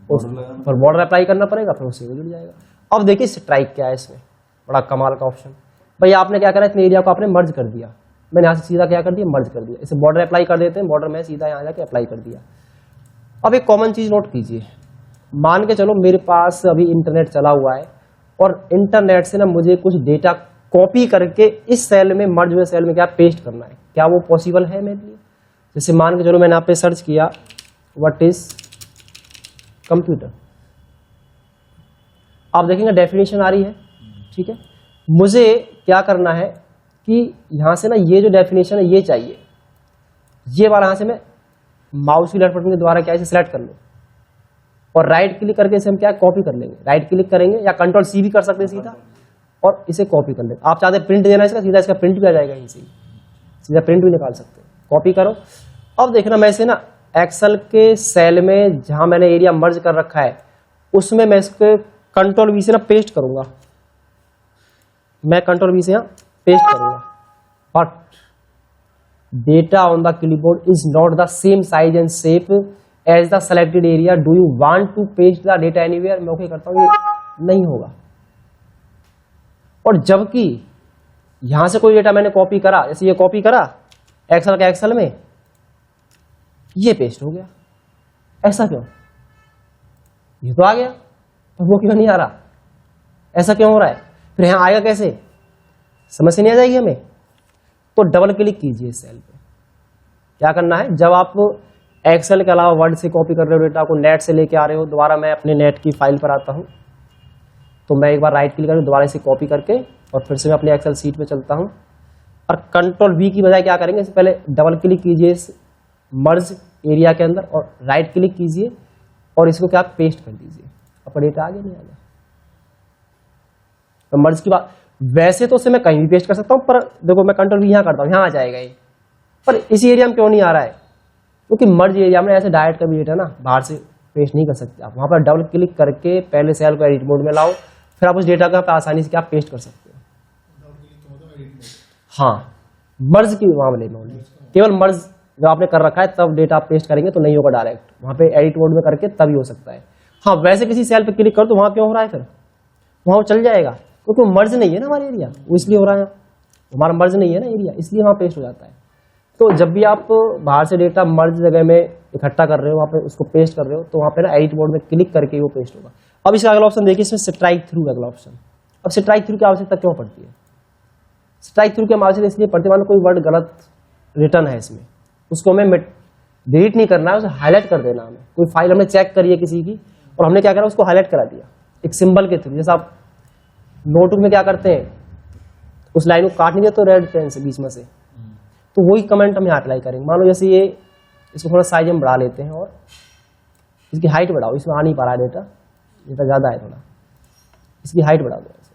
फिर बॉर्डर अप्लाई करना पड़ेगा, फिर उससे वो जुड़ जाएगा। अब देखिए स्ट्राइक क्या है इसमें, बड़ा कमाल का ऑप्शन। भाई आपने क्या करा, इतने एरिया को आपने मर्ज कर दिया, मैंने यहाँ से सीधा क्या कर दिया, मर्ज कर दिया। इसे बॉर्डर अप्लाई कर देते हैं, बॉर्डर में सीधा यहाँ जाके अप्लाई कर दिया। अब एक कॉमन चीज नोट कीजिए, मान के चलो मेरे पास अभी इंटरनेट चला हुआ है और इंटरनेट से ना मुझे कुछ डेटा कॉपी करके इस सेल में, मर्ज हुए सेल में क्या पेस्ट करना है, क्या वो पॉसिबल है मेरे लिए? जैसे मान के चलो मैंने यहाँ पे सर्च किया व्हाट इज कंप्यूटर, आप देखेंगे डेफिनेशन आ रही है, ठीक है। मुझे क्या करना है कि यहां से ना ये जो डेफिनेशन है ये चाहिए, ये वाला यहां से मैं माउस की लेफ्ट बटन के द्वारा क्या इसे सिलेक्ट कर लूं और राइट क्लिक करके इसे हम क्या कॉपी कर लेंगे, राइट क्लिक करेंगे या कंट्रोल सी भी कर सकते हैं सीधा और इसे कॉपी कर लेंगे। आप चाहते प्रिंट देना इसका, सीधा इसका प्रिंट भी आ जाएगा, यहीं से सीधा प्रिंट भी निकाल सकते हैं। कॉपी करो। अब देखना मैं इसे ना एक्सेल के सेल में जहां मैंने एरिया मर्ज कर रखा है उसमें मैं इसको कंट्रोल वी से ना पेस्ट करूंगा, मैं कंट्रोल वी से यहाँ पेस्ट करूंगा, but data on the clipboard is not the same size and shape as the selected area, do you want to paste the data anywhere, मैं ओके करता हूं, ये नहीं होगा। और जबकि यहां से कोई डेटा मैंने कॉपी करा, जैसे ये कॉपी करा एक्सेल का एक्सेल में, ये पेस्ट हो गया, ऐसा क्यों? ये तो आ गया और वो क्यों नहीं आ रहा, ऐसा क्यों हो रहा है? फिर यहां आएगा कैसे, समझ से नहीं आ जाएगी हमें। तो डबल क्लिक कीजिए सेल पे। क्या करना है, जब आप एक्सेल के अलावा वर्ड से कॉपी कर रहे हो डेटा को, नेट से लेके आ रहे हो, दोबारा मैं अपने नेट की फाइल पर आता हूं, तो मैं एक बार राइट क्लिक करके दोबारा इसे कॉपी करके और फिर से मैं अपने एक्सेल सीट पे चलता हूं और कंट्रोल वी की बजाय क्या करेंगे, इससे पहले डबल क्लिक कीजिए इस मर्ज एरिया के अंदर और राइट क्लिक कीजिए और इसको क्या पेस्ट कर दीजिए, आपका डेटा आगे नहीं आ गया। तो मर्ज की बात, वैसे तो उसे मैं कहीं भी पेस्ट कर सकता हूं, पर देखो मैं कंट्रोल वी यहां करता हूं, यहां आ जाएगा ये, पर इसी एरिया में क्यों नहीं आ रहा है? क्योंकि मर्ज एरिया में ऐसे डायरेक्ट का भी डेटा ना बाहर से पेस्ट नहीं कर सकते आप, वहां पर डबल क्लिक करके पहले सेल को एडिट मोड में लाओ, फिर आप उस डेटा को आसानी से क्या पेस्ट कर सकते हो। हाँ, मर्ज की मामले में केवल मर्ज जब आपने कर रखा है तब डेटा आप पेस्ट करेंगे तो नहीं होगा डायरेक्ट, वहां पे एडिट मोड में करके तभी हो सकता है। हाँ, वैसे किसी सेल पे क्लिक करो तो वहां क्यों हो रहा है, फिर वहां वो चल जाएगा क्योंकि वो मर्ज नहीं है ना हमारा एरिया, वो इसलिए हो रहा है, हमारा मर्ज नहीं है ना एरिया, इसलिए वहां पेस्ट हो जाता है। तो जब भी आप बाहर से डेटा मर्ज जगह में इकट्ठा कर रहे हो, वहां पे उसको पेस्ट कर रहे हो, तो वहां पे ना एडिट मोड में क्लिक करके वो पेस्ट होगा। अब इसका अगला ऑप्शन देखिए, इसमें स्ट्राइक थ्रू अगला ऑप्शन। अब स्ट्राइक थ्रू की आवश्यकता क्यों पड़ती है? स्ट्राइक थ्रू की आवश्यकता इसलिए पड़ती है, मान लो कोई वर्ड गलत रिटर्न है इसमें, उसको हमें डिलीट नहीं करना है, उसे हाईलाइट कर देना हमें। कोई फाइल हमने चेक करी है किसी की और हमने क्या करा, उसको हाईलाइट करा दिया एक सिंबल के थ्रू। जैसे आप नोटबुक में क्या करते हैं, उस लाइन को काट नहीं देते रेड पेन से बीच में से, तो वही कमेंट हम यहाँ अप्लाई करेंगे। मान लो जैसे ये, इसको थोड़ा साइज हम बढ़ा लेते हैं और इसकी हाइट बढ़ाओ, इसमें आ नहीं पा रहा है डेटा, डेटा ज़्यादा है थोड़ा, इसकी हाइट बढ़ा दो ऐसे।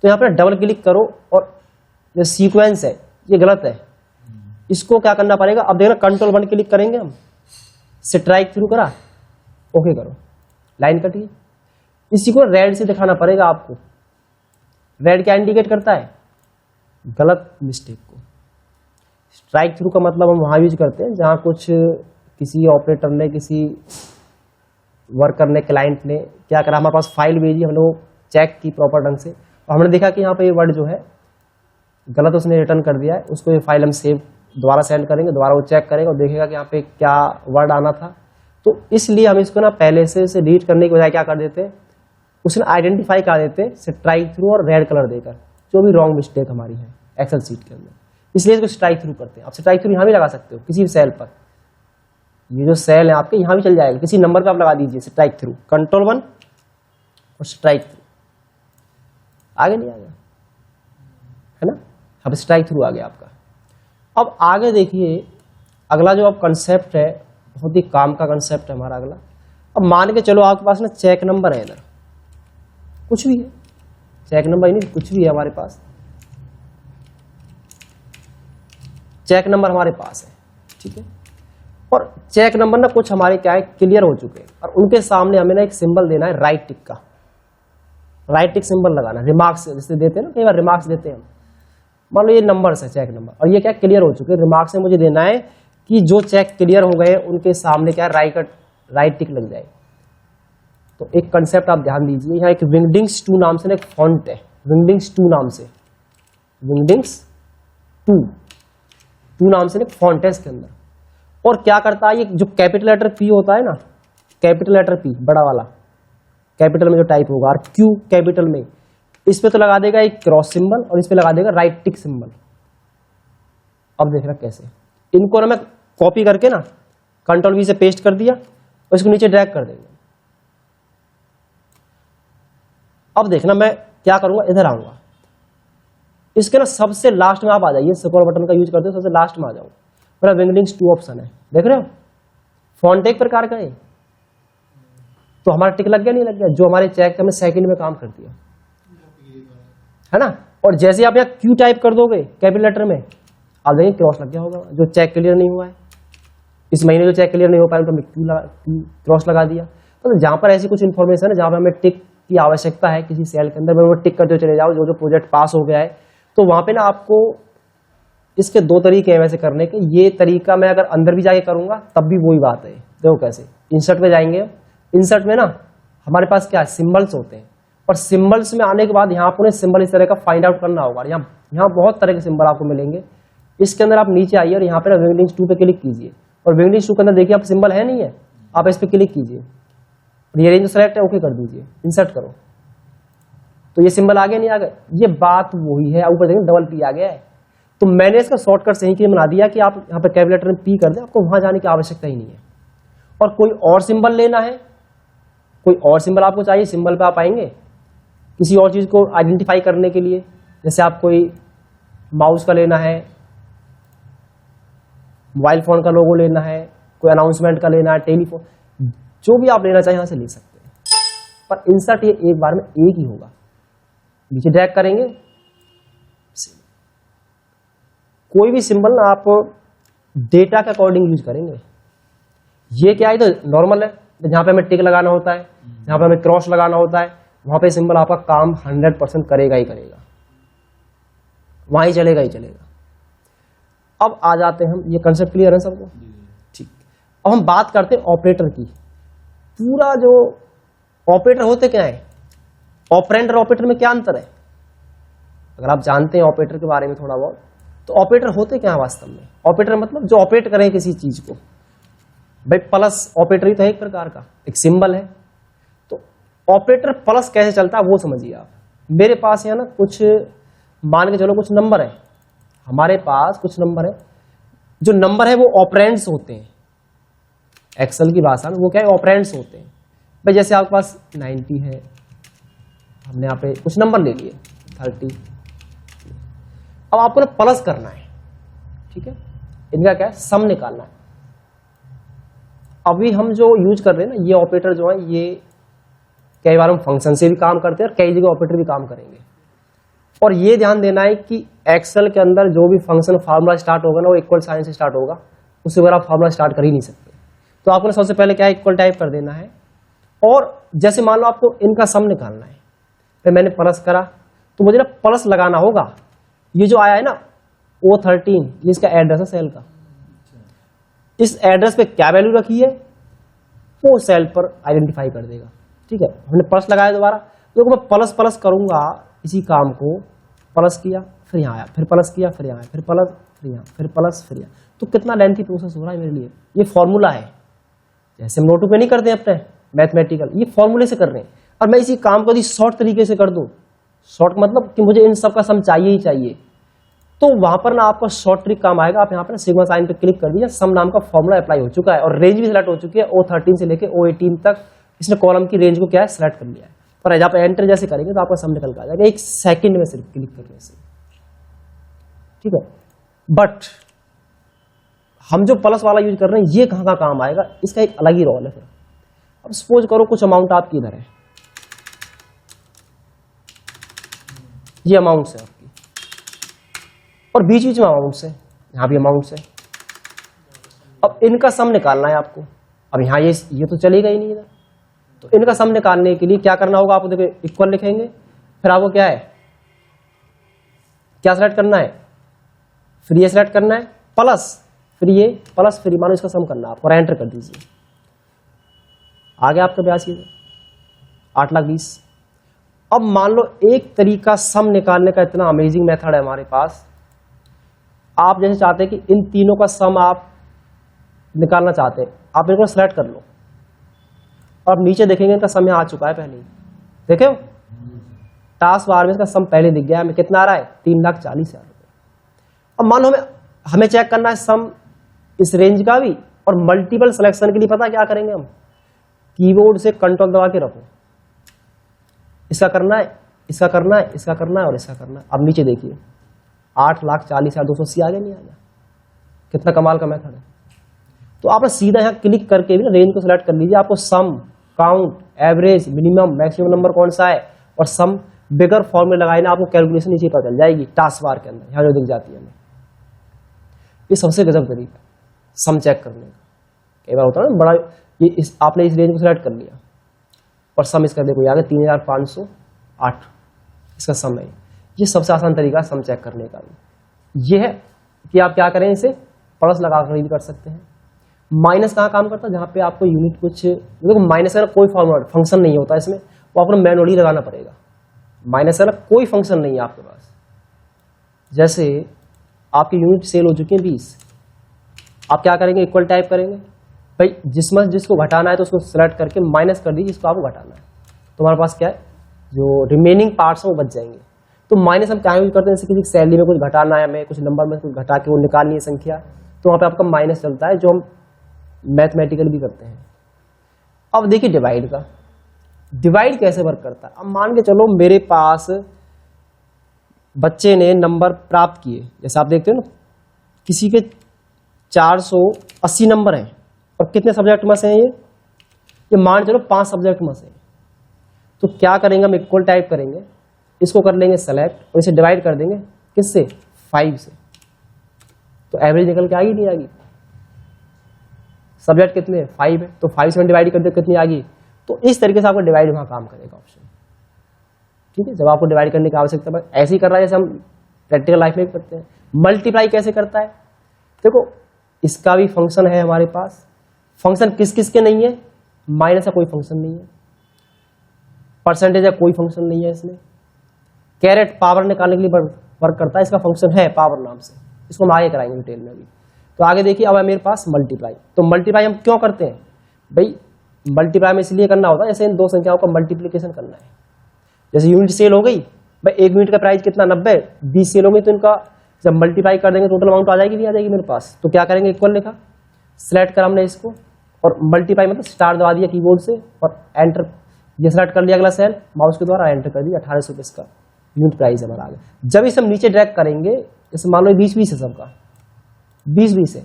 तो यहाँ पर डबल क्लिक करो और जो सीक्वेंस है ये गलत है, इसको क्या करना पड़ेगा, अब देखना कंट्रोल 1 क्लिक करेंगे हम, स्ट्राइक थ्रू करा, ओके करो, लाइन कटिए, इसी को रेड से दिखाना पड़ेगा आपको। रेड क्या इंडिकेट करता है, गलत मिस्टेक को। स्ट्राइक थ्रू का मतलब हम वहां यूज करते हैं जहां कुछ किसी ऑपरेटर ने, किसी वर्कर ने, क्लाइंट ने क्या करा, हमारे पास फाइल भेजी, हमने वो चेक की प्रॉपर ढंग से और हमने देखा कि यहाँ पे ये वर्ड जो है गलत उसने रिटर्न कर दिया है, उसको ये फाइल हम सेव दोबारा सेंड करेंगे, दोबारा वो चेक करेगा और देखेगा कि यहाँ पे क्या वर्ड आना था। तो इसलिए हम इसको ना पहले से डिलीट करने की बजाय क्या कर देते हैं, उसने आइडेंटिफाई कर देते स्ट्राइक थ्रू और रेड कलर देकर, जो भी रॉन्ग मिस्टेक हमारी है एक्सेल सीट के अंदर, इसलिए इसको स्ट्राइक थ्रू करते हैं। आप स्ट्राइक थ्रू यहाँ भी लगा सकते हो, किसी भी सेल पर, ये जो सेल है आपके यहाँ भी चल जाएगा, किसी नंबर पे आप लगा दीजिए स्ट्राइक थ्रू, कंट्रोल 1 और स्ट्राइक थ्रू, आगे नहीं आ गया है ना। अब स्ट्राइक थ्रू आ गया आपका। अब आगे देखिए अगला जो अब कंसेप्ट है, बहुत ही काम का कंसेप्ट है हमारा अगला। अब मान के चलो आपके पास ना चेक नंबर है, इधर कुछ भी है, चेक नंबर ही नहीं कुछ भी है हमारे पास, चेक नंबर हमारे पास है, ठीक है। और चेक नंबर ना कुछ हमारे क्या है क्लियर हो चुके हैं और उनके सामने हमें ना एक सिंबल देना है राइट टिक का, राइट टिक सिंबल लगाना, रिमार्क्स जैसे देते हैं ना, कई बार रिमार्क्स देते हैं हम, मान लो ये नंबर्स है चेक नंबर और ये क्या क्लियर हो चुके हैं, रिमार्क्स में मुझे देना है कि जो चेक क्लियर हो गए उनके सामने क्या राइट टिक लग जाए। तो एक कंसेप्ट आप ध्यान दीजिए, यहाँ एक विंगडिंग्स 2 नाम से ना एक फॉन्ट है, विंगडिंग्स 2 नाम से, विंगडिंग्स 2 नाम से ना एक फॉन्ट है इसके अंदर। और क्या करता है ये जो कैपिटल लेटर पी होता है ना, कैपिटल लेटर पी बड़ा वाला कैपिटल में जो टाइप होगा और क्यू कैपिटल में, इस पे तो लगा देगा एक क्रॉस सिंबल और इस पे लगा देगा राइट टिक सिंबल। अब देख रहा कैसे, इनको ना मैं कॉपी करके ना कंट्रोल वी से पेस्ट कर दिया और इसको नीचे ड्रैग कर देंगे। अब देखना मैं क्या करूंगा, इधर आऊंगा, इसके ना सबसे लास्ट में आप आ जाइए, स्क्रॉल बटन का यूज करते हो, सबसे लास्ट में आ जाओ, मेरा विंगडिंग्स 2 ऑप्शन है, देख रहे हो फॉन्ट एक प्रकार का है। तो हमारा टिक लग गया नहीं लग गया, जो हमारे चेक में सेकंड में काम कर दिया है ना। और जैसे आप यहाँ क्यू टाइप कर दोगे कैपिटल लेटर में, आप देखिए क्रॉस लग गया होगा, जो चेक क्लियर नहीं हुआ है इस महीने, जो चेक क्लियर नहीं हो पाया तो हमने क्यू क्रॉस लगा दिया। तो जहां पर ऐसी कुछ इन्फॉर्मेशन है जहां पर हमें टिक की आवश्यकता है किसी सेल के अंदर, वो टिक करते चले जाओ, जो जो प्रोजेक्ट पास हो गया है, तो वहां पे ना आपको इसके 2 तरीके हैं वैसे करने के। ये तरीका मैं अगर अंदर भी जाके करूंगा तब भी वही बात है, देखो कैसे, इंसर्ट में जाएंगे, इंसर्ट में ना हमारे पास क्या सिंबल्स होते हैं और सिंबल्स में आने के बाद यहाँ पर सिंबल इस तरह का फाइंड आउट करना होगा। यहाँ बहुत तरह के सिंबल आपको मिलेंगे, इसके अंदर आप नीचे आइए और यहाँ पे विंगडिंग्स 2 पे क्लिक कीजिए और विंगडिंग्स 2 के अंदर देखिए आप सिंबल है नहीं है, आप इस पे क्लिक कीजिए और ये रेंज सेलेक्ट है, ओके कर दीजिए, इंसर्ट करो, तो ये सिंबल आ गया नहीं आ गया, ये बात वही है। ऊपर देखिए डबल पी आ गया है, तो मैंने इसका शॉर्टकट सही के लिए बना दिया कि आप यहाँ पे कैलकुलेटर में पी कर दें, आपको वहां जाने की आवश्यकता ही नहीं है। और कोई और सिंबल लेना है, कोई और सिंबल आपको चाहिए, सिंबल पे आप आएंगे किसी और चीज को आइडेंटिफाई करने के लिए, जैसे आप कोई माउस का लेना है, मोबाइल फोन का लोगो लेना है, कोई अनाउंसमेंट का लेना है, टेलीफोन, जो भी आप लेना चाहें यहां से ले सकते हैं। पर इंसर्ट ये एक बार में एक ही होगा, नीचे ड्रैग करेंगे, कोई भी सिंबल ना आप डेटा के अकॉर्डिंग यूज करेंगे। ये क्या है, तो नॉर्मल है, जहां पे हमें टिक लगाना होता है, जहां पे हमें क्रॉस लगाना होता है, वहां पे सिंबल आपका काम 100% करेगा ही करेगा, वहां ही चलेगा ही चलेगा। अब आ जाते हैं हम, ये कंसेप्ट क्लियर है सबको, ठीक। अब हम बात करते हैं ऑपरेटर की। पूरा जो ऑपरेटर होते क्या है, ऑपरेंड और ऑपरेटर में क्या अंतर है, अगर आप जानते हैं ऑपरेटर के बारे में थोड़ा बहुत, तो ऑपरेटर होते क्या है वास्तव में। ऑपरेटर मतलब जो ऑपरेट करें किसी चीज को, भाई प्लस ऑपरेटर ही तो है एक प्रकार का, एक सिंबल है। तो ऑपरेटर प्लस कैसे चलता है वो समझिए आप। मेरे पास यहाँ ना कुछ मान के चलो कुछ नंबर है, हमारे पास कुछ नंबर है, जो नंबर है वो ऑपरेंड्स होते हैं, एक्सेल की भाषा में वो क्या है ऑपरेंड्स होते हैं। भाई जैसे आपके पास 90 है, हमने यहाँ पे कुछ नंबर ले लिए 30, अब आपको ना प्लस करना है, ठीक है, इनका क्या है सम निकालना है। अभी हम जो यूज कर रहे हैं ना ये ऑपरेटर जो है, ये कई बार हम फंक्शन से भी काम करते हैं और कई जगह ऑपरेटर भी काम करेंगे। और ये ध्यान देना है कि एक्सेल के अंदर जो भी फंक्शन फार्मूला स्टार्ट होगा ना वो इक्वल साइन से स्टार्ट होगा, उससे अगर आप फार्मूला स्टार्ट कर ही नहीं सकते। तो आपको सबसे पहले क्या है इक्वल टाइप कर देना है, और जैसे मान लो आपको इनका सम निकालना है, फिर मैंने प्लस करा तो मुझे ना प्लस लगाना होगा। ये जो आया है ना O13, ये इसका एड्रेस है सेल का, इस एड्रेस पे क्या वैल्यू रखी है वो सेल पर आइडेंटिफाई कर देगा, ठीक है। हमने प्लस लगाया दोबारा, तो मैं प्लस प्लस करूंगा इसी काम को, प्लस किया फिर यहाँ आया, फिर प्लस किया फिर यहाँ आया, फिर प्लस फिर यहाँ, फिर प्लस फिर यहाँ, तो कितना लेंथी प्रोसेस हो रहा है मेरे लिए। ये फॉर्मूला है, जैसे हम नोटों पे नहीं करते अपने मैथमेटिकल, ये फॉर्मूले से कर रहे हैं। और मैं इसी काम को यदि शॉर्ट तरीके से कर दूं, शॉर्ट मतलब कि मुझे इन सब का सम चाहिए ही चाहिए, तो वहां पर ना आपका शॉर्ट ट्रिक काम आएगा। आप यहाँ पर सिग्मा साइन पे क्लिक कर दीजिए, सम नाम का फॉर्मूला अप्लाई हो चुका है और रेंज भी सिलेक्ट हो चुकी है। O13 से लेके O18 तक इसने कॉलम की रेंज को क्या है सिलेक्ट कर लिया है। और जब आप एंटर जैसे करेंगे तो आपका सम निकल कर आ जाएगा 1 सेकंड में सिर्फ क्लिक करने से, ठीक है। बट हम जो प्लस वाला यूज कर रहे हैं ये कहाँ का काम आएगा, इसका एक अलग ही रोल है। फिर अब सपोज करो कुछ अमाउंट आपकी इधर है, ये अमाउंट है आपकी, और बीच बीच में अमाउंट है, यहां भी अमाउंट है, अब इनका सम निकालना है आपको। अब यहाँ ये तो चलेगा ही नहीं इधर, तो इनका सम निकालने के लिए क्या करना होगा आपको, देखो इक्वल लिखेंगे, फिर आपको क्या है, क्या सेलेक्ट करना है, फिर ये सेलेक्ट करना है प्लस, फिर ये प्लस, फिर मानो इसका सम करना है आपको और एंटर कर दीजिए। आगे आपका ब्याज कीजिए 8,20,000। अब मान लो एक तरीका सम निकालने का इतना अमेजिंग मेथड है हमारे पास। आप जैसे चाहते हैं कि इन तीनों का सम आप निकालना चाहते हैं, आप इनको सेलेक्ट कर लो और अब नीचे देखेंगे इनका सम यहाँ आ चुका है पहले ही, देखे हो टास्क बार में इसका सम पहले दिख गया, हमें कितना आ रहा है 3,40,000 रुपये। अब मान लो हमें चेक करना है सम इस रेंज का भी, और मल्टीपल सिलेक्शन के लिए पता क्या करेंगे हम, कीबोर्ड से कंट्रोल दबा के रखो, इसका करना है, इसका करना है, इसका करना है और इसका करना है। अब नीचे देखिए 8,40,280 आगे नहीं आ गया, कितना कमाल का मेथड है। तो आपने सीधा यहाँ क्लिक करके भी ना रेंज को सिलेक्ट कर लीजिए, आपको sum, count, average, minimum, maximum number कौन सा है और सम बिगर फॉर्मूले लगाए ना, आपको कैलकुलेशन नीचे पता चल जाएगी टास्क बार के अंदर, यहाँ जो दिख जाती है हमें। ये सबसे गजब तरीका सम चेक करने का। कई बार होता है ना बड़ा, ये आपने इस रेंज को सिलेक्ट कर लिया और सम इसका देखो यहाँ 3,508 इसका सम है। ये सबसे आसान तरीका है सम चेक करने का। ये है कि आप क्या करें, इसे प्लस लगा कर भी कर सकते हैं। माइनस कहाँ काम करता है, जहाँ पे आपको यूनिट कुछ, देखो माइनस का कोई फॉर्मूला फंक्शन नहीं होता इसमें, वो आपको मैनुअली लगाना पड़ेगा। माइनस का कोई फंक्शन नहीं है आपके पास। जैसे आपकी यूनिट सेल हो चुकी है 20, आप क्या करेंगे, इक्वल टाइप करेंगे, भाई जिसको घटाना है तो उसको सेलेक्ट करके माइनस कर दीजिए जिसको आपको घटाना है, तो हमारे पास क्या है, जो रिमेनिंग पार्ट्स हैं वो बच जाएंगे। तो माइनस हम क्या यूज करते हैं, जैसे किसी सैलरी में कुछ घटाना है हमें, कुछ नंबर में कुछ घटा के वो निकालनी है संख्या, तो वहाँ पे आपका माइनस चलता है, जो हम मैथमेटिकल भी करते हैं। अब देखिए डिवाइड का, डिवाइड कैसे वर्क करता है। अब मान के चलो मेरे पास बच्चे ने नंबर प्राप्त किए, जैसे आप देखते हो ना, किसी के 480 नंबर हैं और कितने सब्जेक्ट में से हैं, ये मान चलो 5 सब्जेक्ट में से। तो क्या करेंगे, हम इक्वल टाइप करेंगे, इसको कर लेंगे सेलेक्ट और इसे डिवाइड कर देंगे किससे, 5 से। तो एवरेज निकल के आएगी नहीं आएगी, सब्जेक्ट कितने हैं 5 है, तो 5 से डिवाइड कर दे कितनी आ गई। तो इस तरीके से आपको डिवाइड वहां काम करेगा ऑप्शन, ठीक है। जब आपको डिवाइड करने की आवश्यकता है, ऐसे ही कर रहा है जैसे हम प्रैक्टिकल लाइफ में करते हैं। मल्टीप्लाई कैसे करता है, देखो इसका भी फंक्शन है हमारे पास। फंक्शन किस किस के नहीं है, माइनस का कोई फंक्शन नहीं है, परसेंटेज का कोई फंक्शन नहीं है इसमें। कैरेट पावर निकालने के लिए वर्क करता है, इसका फंक्शन है पावर नाम से, इसको हम आगे कराएंगे डिटेल में अभी। तो आगे देखिए, अब है मेरे पास मल्टीप्लाई। तो मल्टीप्लाई हम क्यों करते हैं भाई, मल्टीप्लाई में इसलिए करना होता है जैसे इन दो संख्याओं का मल्टीप्लिकेशन करना है। जैसे यूनिट सेल हो गई भाई, 1 यूनिट का प्राइस कितना 90, 20 सेल हो गई, तो इनका जब मल्टीप्लाई कर देंगे टोटल अमाउंट आ जाएगी, नहीं आ जाएगी मेरे पास। तो क्या करेंगे, इक्वल लिखा, सिलेक्ट करा हमने इसको और मल्टीप्लाई मतलब स्टार दबा दिया कीबोर्ड से और एंटर, ये सिलेक्ट कर लिया अगला सेल माउस के द्वारा, एंटर कर दिया 1800 रुपये इसका यूनिट प्राइस हमारा आ गया। जब इसे हम नीचे ड्रैग करेंगे, जैसे मान लो 20-20 है सबका, 20-20 है,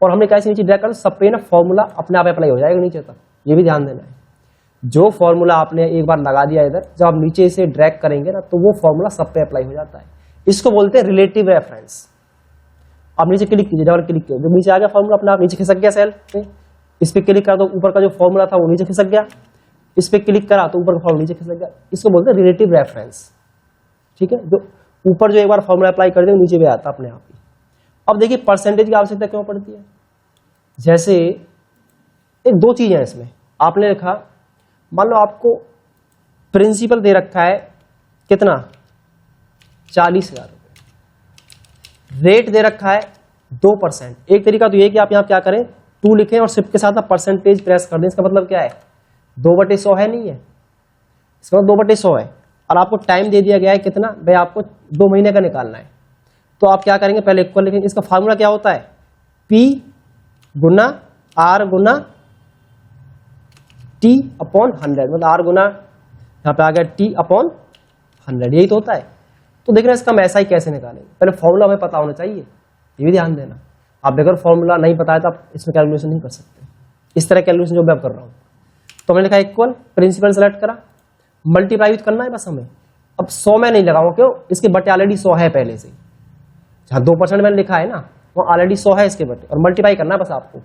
और हमने कैसे नीचे ड्रैग कर, सब पे ना फॉर्मूला अपने आप अप्लाई हो जाएगा नीचे तक। ये भी ध्यान देना है, जो फॉर्मूला आपने एक बार लगा दिया इधर, जब आप नीचे इसे ड्रैग करेंगे ना, तो वो फॉर्मूला सब पे अप्लाई हो जाता है। इसको बोलते हैं रिलेटिव रेफरेंस। आप नीचे क्लिक कीजिए, डबल क्लिक कीजिए, जब नीचे आ गया फॉर्मूला अपने आप नीचे खिसक गया सेल पे, इस पे क्लिक करा तो ऊपर का जो फॉर्मूला था वो नीचे खिसक गया, इस पे क्लिक करा तो ऊपर का फॉर्मूला नीचे खिसक गया। इसको बोलते हैं रिलेटिव रेफरेंस, ठीक है। जो ऊपर जो एक बार फॉर्मूला अप्लाई कर दे नीचे भी आता अपने आप ही। अब देखिए परसेंटेज की आवश्यकता क्यों पड़ती है, जैसे एक दो चीजें हैं इसमें। आपने लिखा, मान लो आपको प्रिंसिपल दे रखा है कितना 40,000 रुपये, रेट दे रखा है 2%। एक तरीका तो ये कि आप यहाँ क्या करें, 2 लिखें और शिफ्ट के साथ आप परसेंटेज प्रेस कर दें। इसका मतलब क्या है, 2/100 है, नहीं है, इसका मतलब 2/100 है। और आपको टाइम दे दिया गया है कितना, भाई आपको 2 महीने का निकालना है। तो आप क्या करेंगे, पहले इक्वल लिखेंगे। इसका फार्मूला क्या होता है, P गुना R गुना T अपॉन 100, मतलब R गुना यहाँ पे आ गया T अपॉन 100, यही तो होता है। तो देख रहे हैं इसका हम ऐसा ही कैसे निकालेंगे, पहले फॉर्मूला हमें पता होना चाहिए, ये भी ध्यान देना। आप बगैर फॉर्मूला नहीं पता है तो आप इसमें कैलकुलेशन नहीं कर सकते, इस तरह कैलकुलेशन जो मैं कर रहा हूँ। तो हमने लिखा इक्वल, प्रिंसिपल सेलेक्ट करा, मल्टीप्लाई करना है बस हमें। अब 100 में नहीं लगाऊंगा, क्यों, इसके बटे ऑलरेडी 100 है पहले से, जहाँ 2% मैंने लिखा है ना, वो ऑलरेडी 100 है इसके बटे, और मल्टीप्लाई करना है बस आपको।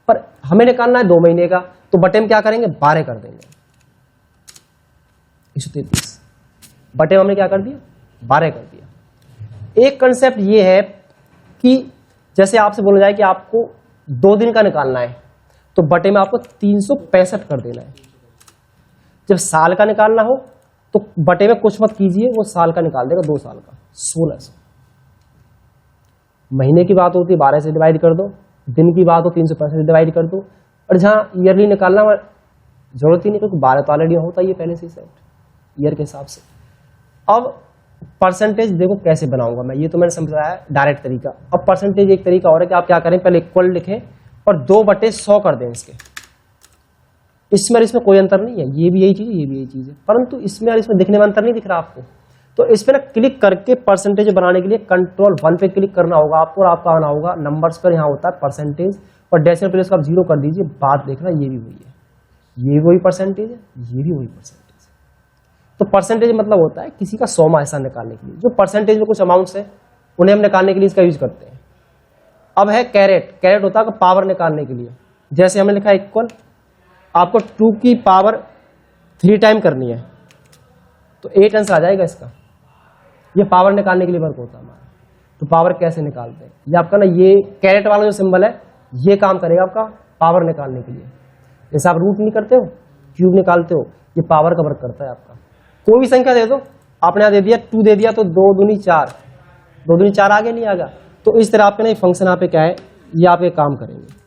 पर हमें निकालना है 2 महीने का, तो बटे में क्या करेंगे 12 कर देंगे, 133 बटे में हमने क्या कर दिया 12 कर दिया। एक कंसेप्ट ये है कि जैसे आपसे बोला जाए कि आपको 2 दिन का निकालना है, तो बटे में आपको 365 कर देना है। जब साल का निकालना हो तो बटे में कुछ मत कीजिए, वो साल का निकाल देगा, 2 साल का 1600। महीने की बात होती है 12 से डिवाइड कर दो, दिन की बात हो 365 से डिवाइड कर दो, और जहां ईयरली निकालना जरूरत ही नहीं, क्योंकि 12 तो ऑलरेडी होता ही है पहले से सेट ईयर के हिसाब से। अब परसेंटेज देखो कैसे बनाऊंगा मैं, ये तो मैंने समझाया डायरेक्ट तरीका। अब परसेंटेज एक तरीका और है कि आप क्या करें, पहले इक्वल लिखें और 2/100 कर दें इसके। इसमें और इसमें कोई अंतर नहीं है, ये भी यही चीज है, ये भी यही चीज है, परंतु इसमें और इसमें दिखने में अंतर नहीं दिख रहा आपको। तो इस पे ना क्लिक करके परसेंटेज बनाने के लिए कंट्रोल 1 पे क्लिक करना होगा आपको, और आपका आना होगा नंबर्स पर, यहाँ होता है परसेंटेज, और डेसिमल प्लेस को आप 0 कर दीजिए। बात देखना ये भी वही है, ये भी वही परसेंटेज है, ये भी वही परसेंटेज है। तो परसेंटेज मतलब होता है किसी का 100वां हिस्सा निकालने के लिए, जो परसेंटेज में कुछ अमाउंट्स है उन्हें हम निकालने के लिए इसका यूज करते हैं। अब है कैरेट, कैरेट होता है पावर निकालने के लिए। जैसे हमने लिखा इक्वल, आपको 2 की पावर 3 टाइम करनी है, तो 8 आंसर आ जाएगा इसका। ये पावर निकालने के लिए वर्क होता है हमारा। तो पावर कैसे निकालते हैं, ये आपका ना ये कैरेट वाला जो सिंबल है ये काम करेगा आपका पावर निकालने के लिए। जैसे आप रूट नहीं करते हो, क्यूब निकालते हो, ये पावर का वर्क करता है आपका। कोई भी संख्या दे दो, आपने यहाँ दे दिया 2 दे दिया, तो 2 दूनी 4, 2 दूनी 4 आगे नहीं आएगा। तो इस तरह आपके ना फंक्शन यहाँ पे क्या है, ये आप एक काम करेंगे।